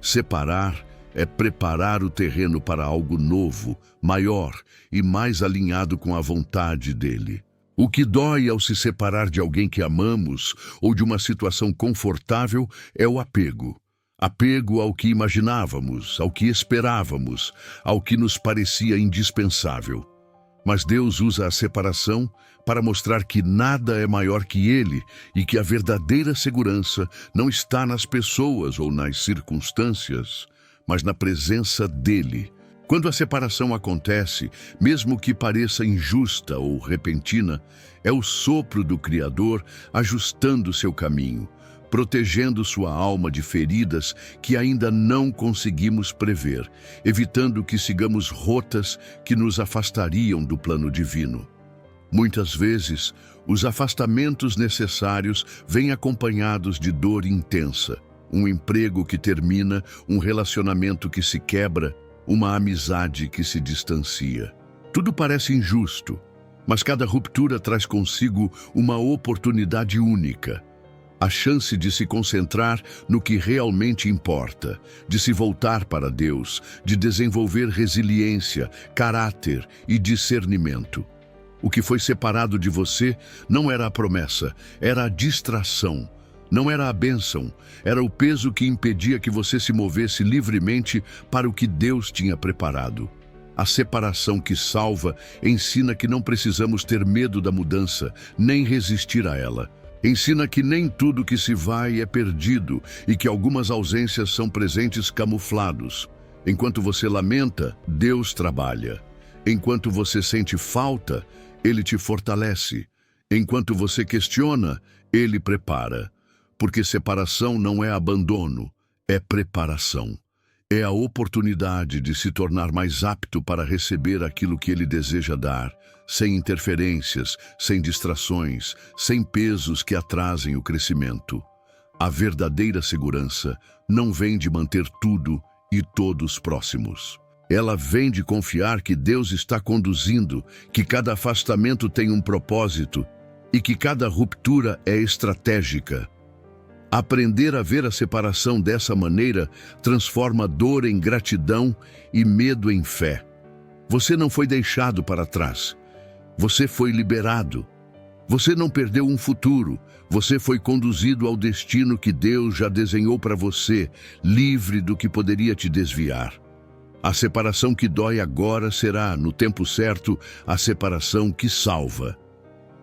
Separar é preparar o terreno para algo novo, maior e mais alinhado com a vontade dele. O que dói ao se separar de alguém que amamos ou de uma situação confortável é o apego. Apego ao que imaginávamos, ao que esperávamos, ao que nos parecia indispensável. Mas Deus usa a separação para mostrar que nada é maior que Ele e que a verdadeira segurança não está nas pessoas ou nas circunstâncias, mas na presença dEle. Quando a separação acontece, mesmo que pareça injusta ou repentina, é o sopro do Criador ajustando seu caminho, protegendo sua alma de feridas que ainda não conseguimos prever, evitando que sigamos rotas que nos afastariam do plano divino. Muitas vezes, os afastamentos necessários vêm acompanhados de dor intensa, um emprego que termina, um relacionamento que se quebra, uma amizade que se distancia. Tudo parece injusto, mas cada ruptura traz consigo uma oportunidade única. A chance de se concentrar no que realmente importa, de se voltar para Deus, de desenvolver resiliência, caráter e discernimento. O que foi separado de você não era a promessa, era a distração. Não era a bênção, era o peso que impedia que você se movesse livremente para o que Deus tinha preparado. A separação que salva ensina que não precisamos ter medo da mudança, nem resistir a ela. Ensina que nem tudo que se vai é perdido e que algumas ausências são presentes camuflados. Enquanto você lamenta, Deus trabalha. Enquanto você sente falta, Ele te fortalece. Enquanto você questiona, Ele prepara. Porque separação não é abandono, é preparação. É a oportunidade de se tornar mais apto para receber aquilo que Ele deseja dar, sem interferências, sem distrações, sem pesos que atrasem o crescimento. A verdadeira segurança não vem de manter tudo e todos próximos. Ela vem de confiar que Deus está conduzindo, que cada afastamento tem um propósito e que cada ruptura é estratégica. Aprender a ver a separação dessa maneira transforma dor em gratidão e medo em fé. Você não foi deixado para trás. Você foi liberado. Você não perdeu um futuro. Você foi conduzido ao destino que Deus já desenhou para você, livre do que poderia te desviar. A separação que dói agora será, no tempo certo, a separação que salva.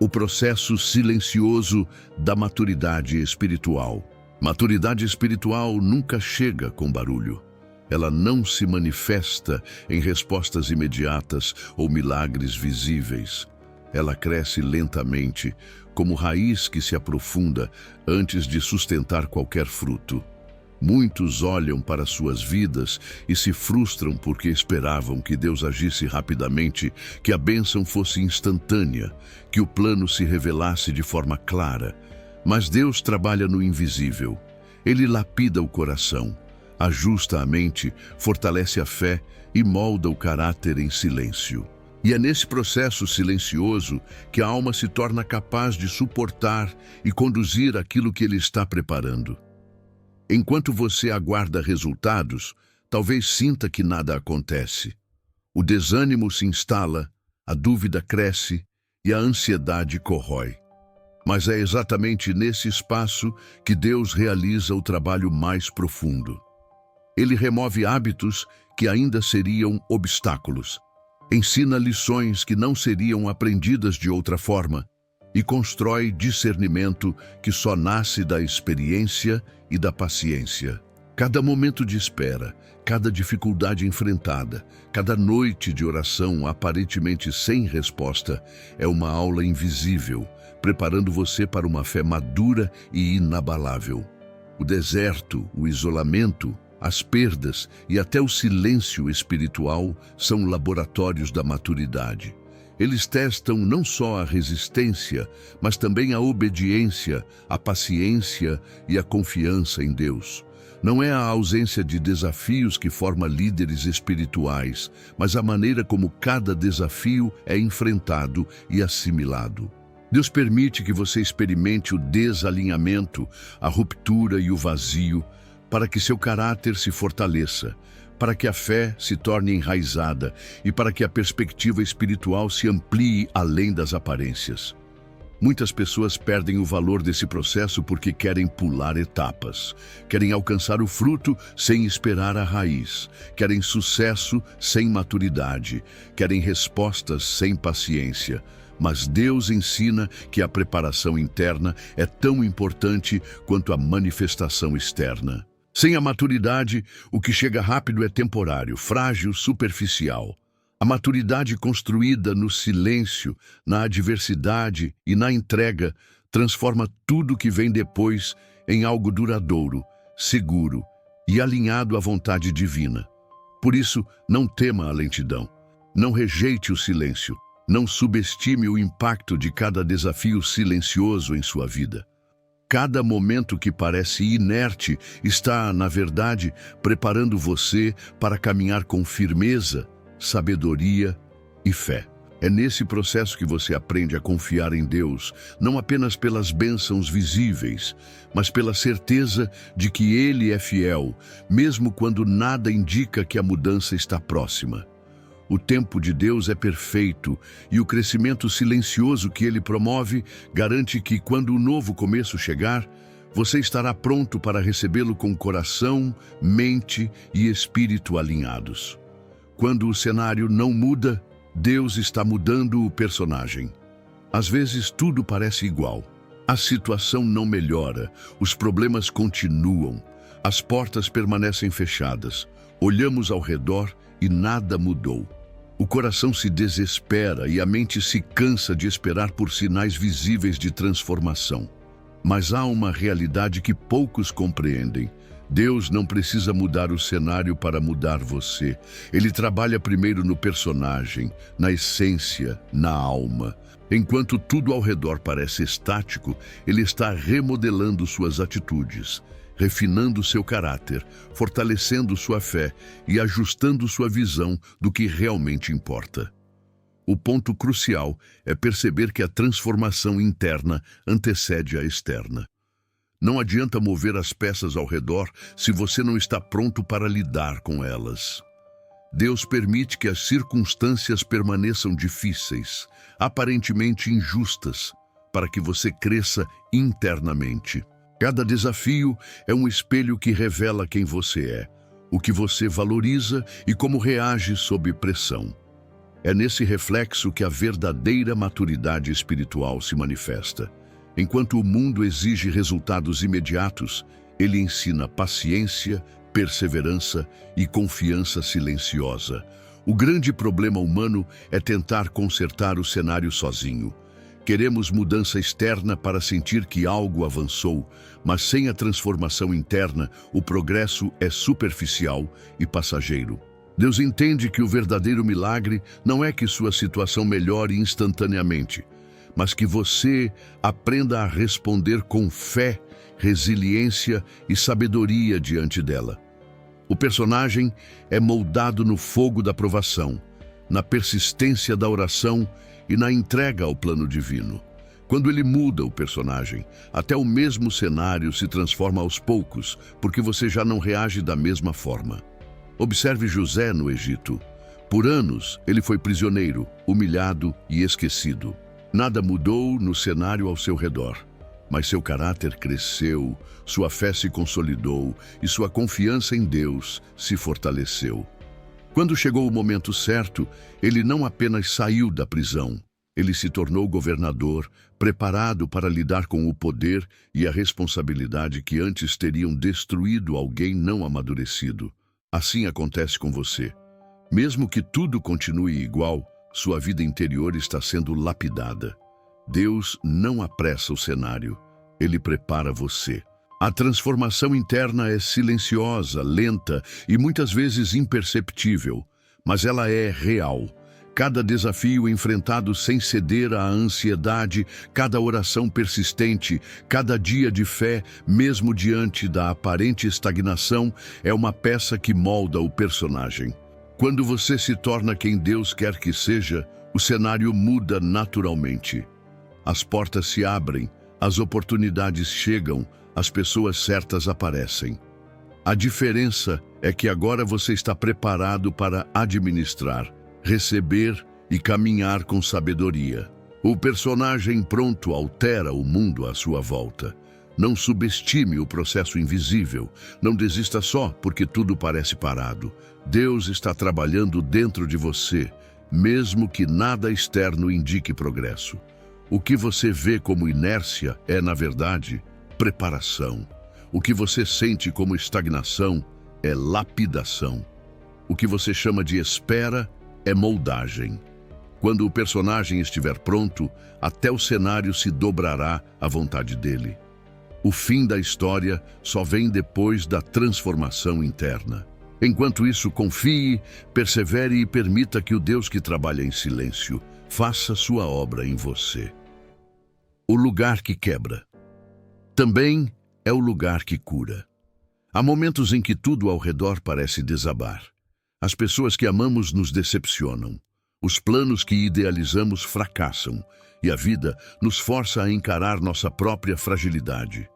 O processo silencioso da maturidade espiritual. Maturidade espiritual nunca chega com barulho. Ela não se manifesta em respostas imediatas ou milagres visíveis. Ela cresce lentamente, como raiz que se aprofunda antes de sustentar qualquer fruto. Muitos olham para suas vidas e se frustram porque esperavam que Deus agisse rapidamente, que a bênção fosse instantânea, que o plano se revelasse de forma clara. Mas Deus trabalha no invisível. Ele lapida o coração, ajusta a mente, fortalece a fé e molda o caráter em silêncio. E é nesse processo silencioso que a alma se torna capaz de suportar e conduzir aquilo que Ele está preparando. Enquanto você aguarda resultados, talvez sinta que nada acontece. O desânimo se instala, a dúvida cresce e a ansiedade corrói. Mas é exatamente nesse espaço que Deus realiza o trabalho mais profundo. Ele remove hábitos que ainda seriam obstáculos, ensina lições que não seriam aprendidas de outra forma e constrói discernimento que só nasce da experiência e da paciência. Cada momento de espera, cada dificuldade enfrentada, cada noite de oração aparentemente sem resposta é uma aula invisível, preparando você para uma fé madura e inabalável. O deserto, o isolamento, as perdas e até o silêncio espiritual são laboratórios da maturidade. Eles testam não só a resistência, mas também a obediência, a paciência e a confiança em Deus. Não é a ausência de desafios que forma líderes espirituais, mas a maneira como cada desafio é enfrentado e assimilado. Deus permite que você experimente o desalinhamento, a ruptura e o vazio, para que seu caráter se fortaleça, para que a fé se torne enraizada e para que a perspectiva espiritual se amplie além das aparências. Muitas pessoas perdem o valor desse processo porque querem pular etapas, querem alcançar o fruto sem esperar a raiz, querem sucesso sem maturidade, querem respostas sem paciência. Mas Deus ensina que a preparação interna é tão importante quanto a manifestação externa. Sem a maturidade, o que chega rápido é temporário, frágil, superficial. A maturidade construída no silêncio, na adversidade e na entrega transforma tudo que vem depois em algo duradouro, seguro e alinhado à vontade divina. Por isso, não tema a lentidão, não rejeite o silêncio, não subestime o impacto de cada desafio silencioso em sua vida. Cada momento que parece inerte está, na verdade, preparando você para caminhar com firmeza, sabedoria e fé. É nesse processo que você aprende a confiar em Deus, não apenas pelas bênçãos visíveis, mas pela certeza de que Ele é fiel, mesmo quando nada indica que a mudança está próxima. O tempo de Deus é perfeito e o crescimento silencioso que Ele promove garante que, quando o novo começo chegar, você estará pronto para recebê-lo com coração, mente e espírito alinhados. Quando o cenário não muda, Deus está mudando o personagem. Às vezes tudo parece igual. A situação não melhora, os problemas continuam, as portas permanecem fechadas, olhamos ao redor e nada mudou. O coração se desespera e a mente se cansa de esperar por sinais visíveis de transformação. Mas há uma realidade que poucos compreendem. Deus não precisa mudar o cenário para mudar você. Ele trabalha primeiro no personagem, na essência, na alma. Enquanto tudo ao redor parece estático, Ele está remodelando suas atitudes, refinando seu caráter, fortalecendo sua fé e ajustando sua visão do que realmente importa. O ponto crucial é perceber que a transformação interna antecede a externa. Não adianta mover as peças ao redor se você não está pronto para lidar com elas. Deus permite que as circunstâncias permaneçam difíceis, aparentemente injustas, para que você cresça internamente. Cada desafio é um espelho que revela quem você é, o que você valoriza e como reage sob pressão. É nesse reflexo que a verdadeira maturidade espiritual se manifesta. Enquanto o mundo exige resultados imediatos, Ele ensina paciência, perseverança e confiança silenciosa. O grande problema humano é tentar consertar o cenário sozinho. Queremos mudança externa para sentir que algo avançou, mas sem a transformação interna, o progresso é superficial e passageiro. Deus entende que o verdadeiro milagre não é que sua situação melhore instantaneamente, mas que você aprenda a responder com fé, resiliência e sabedoria diante dela. O personagem é moldado no fogo da provação, na persistência da oração e na entrega ao plano divino. Quando ele muda o personagem, até o mesmo cenário se transforma aos poucos, porque você já não reage da mesma forma. Observe José no Egito. Por anos, ele foi prisioneiro, humilhado e esquecido. Nada mudou no cenário ao seu redor, mas seu caráter cresceu, sua fé se consolidou e sua confiança em Deus se fortaleceu. Quando chegou o momento certo, ele não apenas saiu da prisão, ele se tornou governador, preparado para lidar com o poder e a responsabilidade que antes teriam destruído alguém não amadurecido. Assim acontece com você. Mesmo que tudo continue igual, sua vida interior está sendo lapidada. Deus não apressa o cenário, Ele prepara você. A transformação interna é silenciosa, lenta e muitas vezes imperceptível, mas ela é real. Cada desafio enfrentado sem ceder à ansiedade, cada oração persistente, cada dia de fé, mesmo diante da aparente estagnação, é uma peça que molda o personagem. Quando você se torna quem Deus quer que seja, o cenário muda naturalmente. As portas se abrem, as oportunidades chegam, as pessoas certas aparecem. A diferença é que agora você está preparado para administrar, receber e caminhar com sabedoria. O personagem pronto altera o mundo à sua volta. Não subestime o processo invisível. Não desista só porque tudo parece parado. Deus está trabalhando dentro de você, mesmo que nada externo indique progresso. O que você vê como inércia é, na verdade, preparação. O que você sente como estagnação é lapidação. O que você chama de espera é moldagem. Quando o personagem estiver pronto, até o cenário se dobrará à vontade dele. O fim da história só vem depois da transformação interna. Enquanto isso, confie, persevere e permita que o Deus que trabalha em silêncio faça sua obra em você. O lugar que quebra. Também é o lugar que cura. Há momentos em que tudo ao redor parece desabar. As pessoas que amamos nos decepcionam. Os planos que idealizamos fracassam e a vida nos força a encarar nossa própria fragilidade.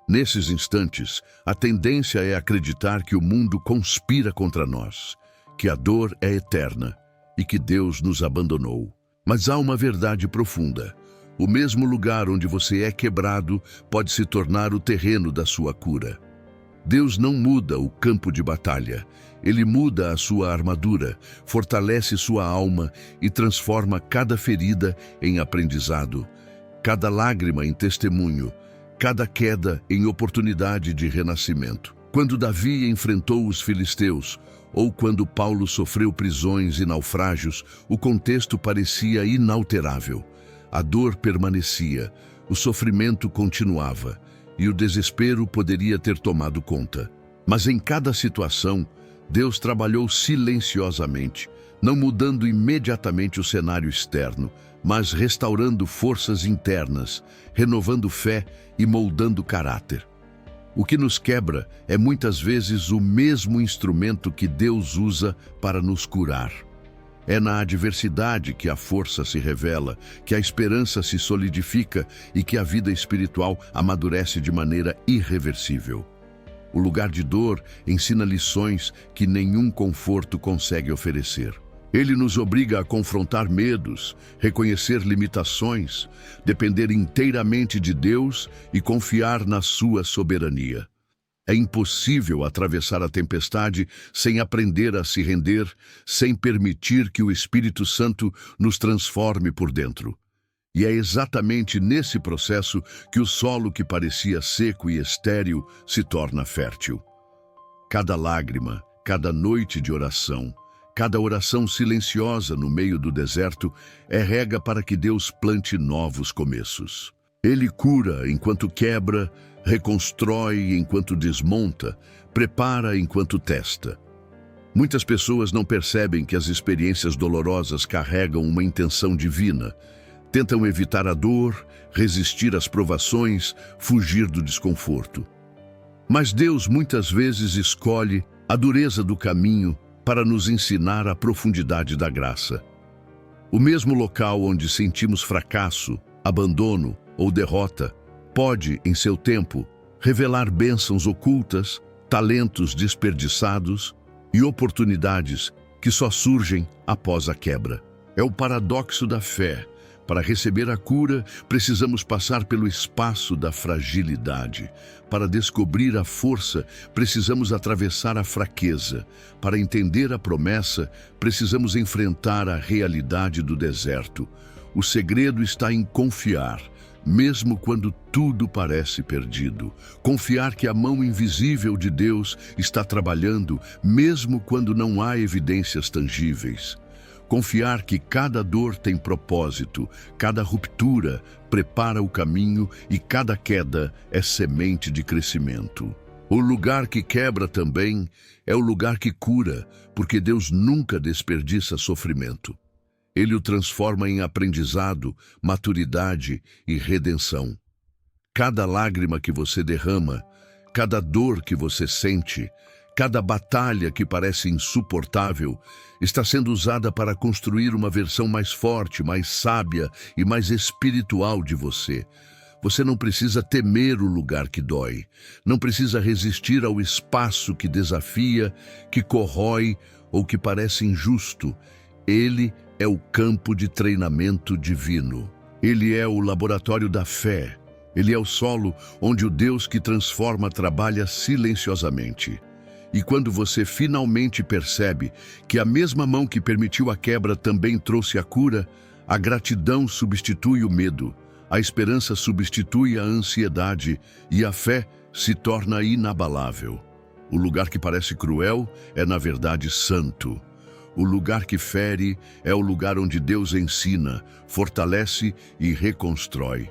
Nesses instantes, a tendência é acreditar que o mundo conspira contra nós, que a dor é eterna e que Deus nos abandonou. Mas há uma verdade profunda. O mesmo lugar onde você é quebrado pode se tornar o terreno da sua cura. Deus não muda o campo de batalha. Ele muda a sua armadura, fortalece sua alma e transforma cada ferida em aprendizado, cada lágrima em testemunho, cada queda em oportunidade de renascimento. Quando Davi enfrentou os filisteus, ou quando Paulo sofreu prisões e naufrágios, o contexto parecia inalterável. A dor permanecia, o sofrimento continuava, e o desespero poderia ter tomado conta. Mas em cada situação, Deus trabalhou silenciosamente, não mudando imediatamente o cenário externo, mas restaurando forças internas, renovando fé e moldando caráter. O que nos quebra é muitas vezes o mesmo instrumento que Deus usa para nos curar. É na adversidade que a força se revela, que a esperança se solidifica e que a vida espiritual amadurece de maneira irreversível. O lugar de dor ensina lições que nenhum conforto consegue oferecer. Ele nos obriga a confrontar medos, reconhecer limitações, depender inteiramente de Deus e confiar na sua soberania. É impossível atravessar a tempestade sem aprender a se render, sem permitir que o Espírito Santo nos transforme por dentro. E é exatamente nesse processo que o solo que parecia seco e estéril se torna fértil. Cada lágrima, cada noite de oração, cada oração silenciosa no meio do deserto é rega para que Deus plante novos começos. Ele cura enquanto quebra, reconstrói enquanto desmonta, prepara enquanto testa. Muitas pessoas não percebem que as experiências dolorosas carregam uma intenção divina. Tentam evitar a dor, resistir às provações, fugir do desconforto. Mas Deus muitas vezes escolhe a dureza do caminho para nos ensinar a profundidade da graça. O mesmo local onde sentimos fracasso, abandono ou derrota pode, em seu tempo, revelar bênçãos ocultas, talentos desperdiçados e oportunidades que só surgem após a quebra. É o paradoxo da fé. Para receber a cura, precisamos passar pelo espaço da fragilidade. Para descobrir a força, precisamos atravessar a fraqueza. Para entender a promessa, precisamos enfrentar a realidade do deserto. O segredo está em confiar, mesmo quando tudo parece perdido. Confiar que a mão invisível de Deus está trabalhando, mesmo quando não há evidências tangíveis. Confiar que cada dor tem propósito, cada ruptura prepara o caminho e cada queda é semente de crescimento. O lugar que quebra também é o lugar que cura, porque Deus nunca desperdiça sofrimento. Ele o transforma em aprendizado, maturidade e redenção. Cada lágrima que você derrama, cada dor que você sente, cada batalha que parece insuportável está sendo usada para construir uma versão mais forte, mais sábia e mais espiritual de você. Você não precisa temer o lugar que dói. Não precisa resistir ao espaço que desafia, que corrói ou que parece injusto. Ele é o campo de treinamento divino. Ele é o laboratório da fé. Ele é o solo onde o Deus que transforma trabalha silenciosamente. E quando você finalmente percebe que a mesma mão que permitiu a quebra também trouxe a cura, a gratidão substitui o medo, a esperança substitui a ansiedade e a fé se torna inabalável. O lugar que parece cruel é, na verdade, santo. O lugar que fere é o lugar onde Deus ensina, fortalece e reconstrói.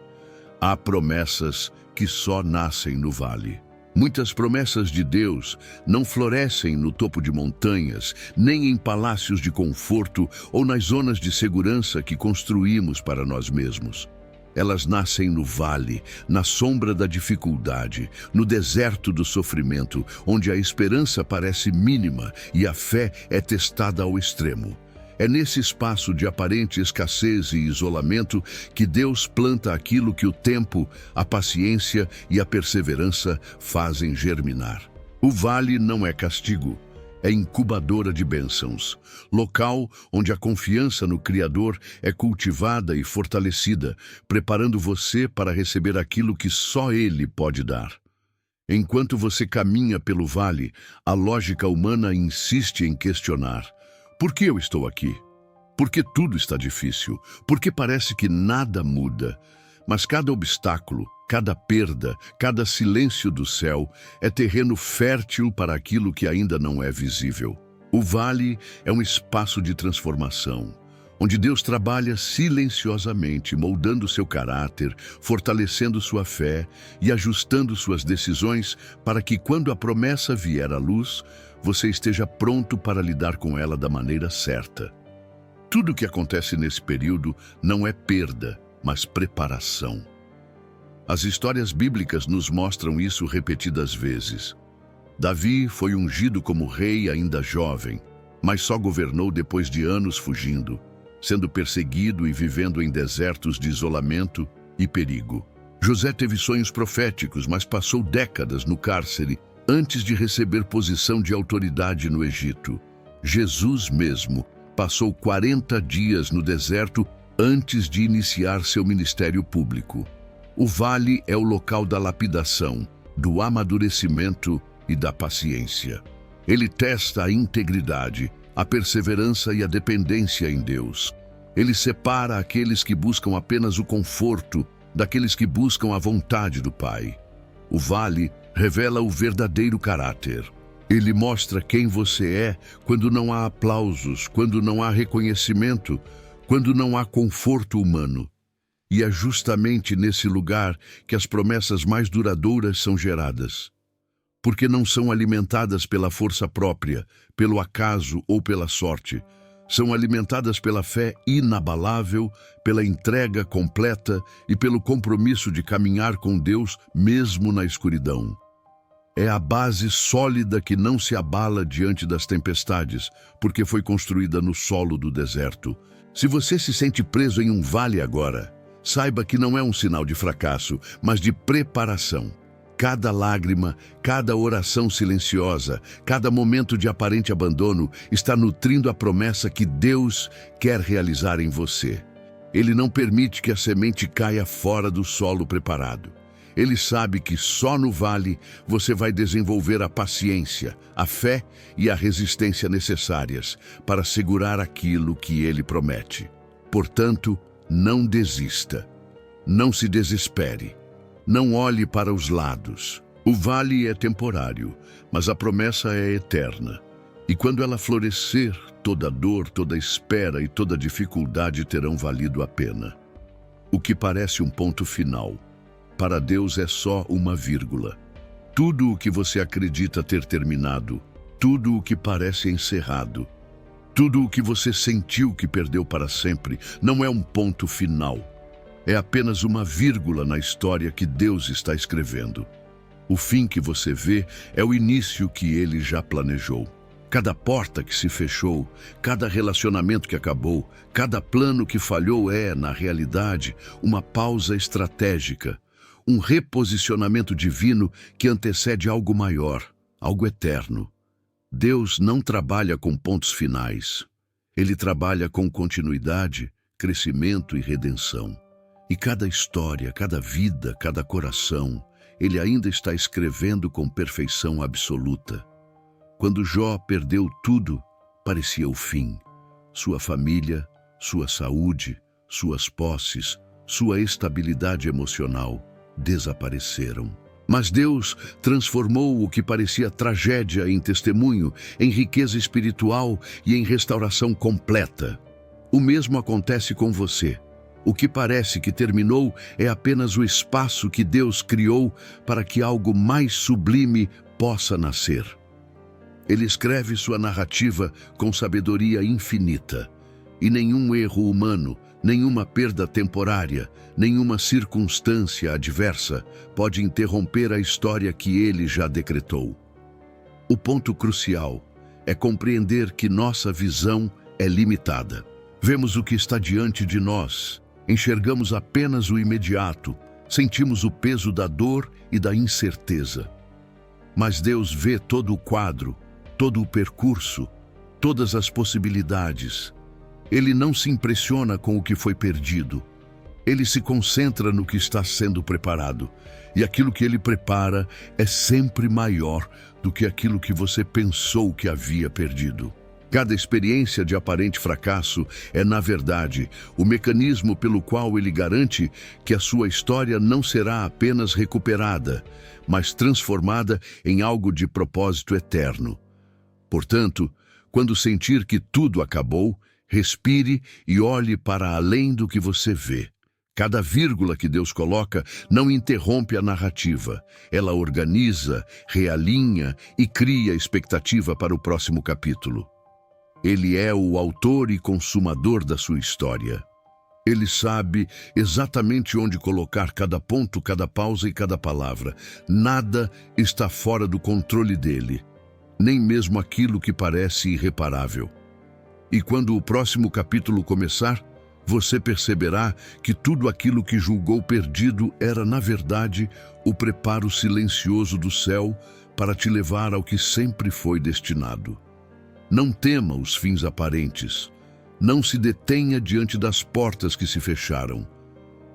Há promessas que só nascem no vale. Muitas promessas de Deus não florescem no topo de montanhas, nem em palácios de conforto ou nas zonas de segurança que construímos para nós mesmos. Elas nascem no vale, na sombra da dificuldade, no deserto do sofrimento, onde a esperança parece mínima e a fé é testada ao extremo. É nesse espaço de aparente escassez e isolamento que Deus planta aquilo que o tempo, a paciência e a perseverança fazem germinar. O vale não é castigo, é incubadora de bênçãos, local onde a confiança no Criador é cultivada e fortalecida, preparando você para receber aquilo que só Ele pode dar. Enquanto você caminha pelo vale, a lógica humana insiste em questionar: por que eu estou aqui? Por que tudo está difícil? Por que parece que nada muda? Mas cada obstáculo, cada perda, cada silêncio do céu é terreno fértil para aquilo que ainda não é visível. O vale é um espaço de transformação, onde Deus trabalha silenciosamente, moldando seu caráter, fortalecendo sua fé e ajustando suas decisões para que, quando a promessa vier à luz, você esteja pronto para lidar com ela da maneira certa. Tudo o que acontece nesse período não é perda, mas preparação. As histórias bíblicas nos mostram isso repetidas vezes. Davi foi ungido como rei ainda jovem, mas só governou depois de anos fugindo, sendo perseguido e vivendo em desertos de isolamento e perigo. José teve sonhos proféticos, mas passou décadas no cárcere antes de receber posição de autoridade no Egito. Jesus mesmo passou 40 dias no deserto antes de iniciar seu ministério público. O vale é o local da lapidação, do amadurecimento e da paciência. Ele testa a integridade, a perseverança e a dependência em Deus. Ele separa aqueles que buscam apenas o conforto daqueles que buscam a vontade do Pai. O vale revela o verdadeiro caráter. Ele mostra quem você é quando não há aplausos, quando não há reconhecimento, quando não há conforto humano. E é justamente nesse lugar que as promessas mais duradouras são geradas. Porque não são alimentadas pela força própria, pelo acaso ou pela sorte. São alimentadas pela fé inabalável, pela entrega completa e pelo compromisso de caminhar com Deus mesmo na escuridão. É a base sólida que não se abala diante das tempestades, porque foi construída no solo do deserto. Se você se sente preso em um vale agora, saiba que não é um sinal de fracasso, mas de preparação. Cada lágrima, cada oração silenciosa, cada momento de aparente abandono está nutrindo a promessa que Deus quer realizar em você. Ele não permite que a semente caia fora do solo preparado. Ele sabe que só no vale você vai desenvolver a paciência, a fé e a resistência necessárias para segurar aquilo que Ele promete. Portanto, não desista. Não se desespere. Não olhe para os lados. O vale é temporário, mas a promessa é eterna. E quando ela florescer, toda dor, toda espera e toda dificuldade terão valido a pena. O que parece um ponto final, para Deus é só uma vírgula. Tudo o que você acredita ter terminado, tudo o que parece encerrado, tudo o que você sentiu que perdeu para sempre, não é um ponto final. É apenas uma vírgula na história que Deus está escrevendo. O fim que você vê é o início que Ele já planejou. Cada porta que se fechou, cada relacionamento que acabou, cada plano que falhou é, na realidade, uma pausa estratégica, um reposicionamento divino que antecede algo maior, algo eterno. Deus não trabalha com pontos finais. Ele trabalha com continuidade, crescimento e redenção. E cada história, cada vida, cada coração, Ele ainda está escrevendo com perfeição absoluta. Quando Jó perdeu tudo, parecia o fim. Sua família, sua saúde, suas posses, sua estabilidade emocional desapareceram. Mas Deus transformou o que parecia tragédia em testemunho, em riqueza espiritual e em restauração completa. O mesmo acontece com você. O que parece que terminou é apenas o espaço que Deus criou para que algo mais sublime possa nascer. Ele escreve sua narrativa com sabedoria infinita, e nenhum erro humano, nenhuma perda temporária, nenhuma circunstância adversa pode interromper a história que ele já decretou. O ponto crucial é compreender que nossa visão é limitada. Vemos o que está diante de nós, enxergamos apenas o imediato, sentimos o peso da dor e da incerteza. Mas Deus vê todo o quadro, todo o percurso, todas as possibilidades. Ele não se impressiona com o que foi perdido. Ele se concentra no que está sendo preparado. E aquilo que ele prepara é sempre maior do que aquilo que você pensou que havia perdido. Cada experiência de aparente fracasso é, na verdade, o mecanismo pelo qual ele garante que a sua história não será apenas recuperada, mas transformada em algo de propósito eterno. Portanto, quando sentir que tudo acabou, respire e olhe para além do que você vê. Cada vírgula que Deus coloca não interrompe a narrativa. Ela organiza, realinha e cria expectativa para o próximo capítulo. Ele é o autor e consumador da sua história. Ele sabe exatamente onde colocar cada ponto, cada pausa e cada palavra. Nada está fora do controle dele, nem mesmo aquilo que parece irreparável. E quando o próximo capítulo começar, você perceberá que tudo aquilo que julgou perdido era, na verdade, o preparo silencioso do céu para te levar ao que sempre foi destinado. Não tema os fins aparentes. Não se detenha diante das portas que se fecharam.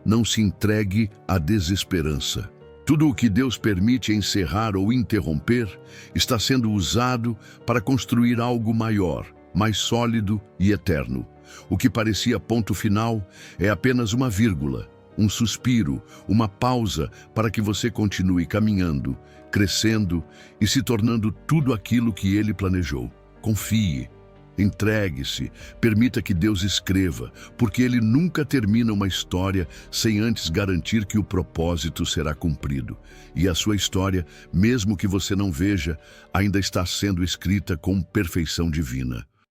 Não se entregue à desesperança. Tudo o que Deus permite encerrar ou interromper está sendo usado para construir algo maior, mais sólido e eterno. O que parecia ponto final é apenas uma vírgula, um suspiro, uma pausa para que você continue caminhando, crescendo e se tornando tudo aquilo que Ele planejou. Confie, entregue-se, permita que Deus escreva, porque Ele nunca termina uma história sem antes garantir que o propósito será cumprido. E a sua história, mesmo que você não veja, ainda está sendo escrita com perfeição divina.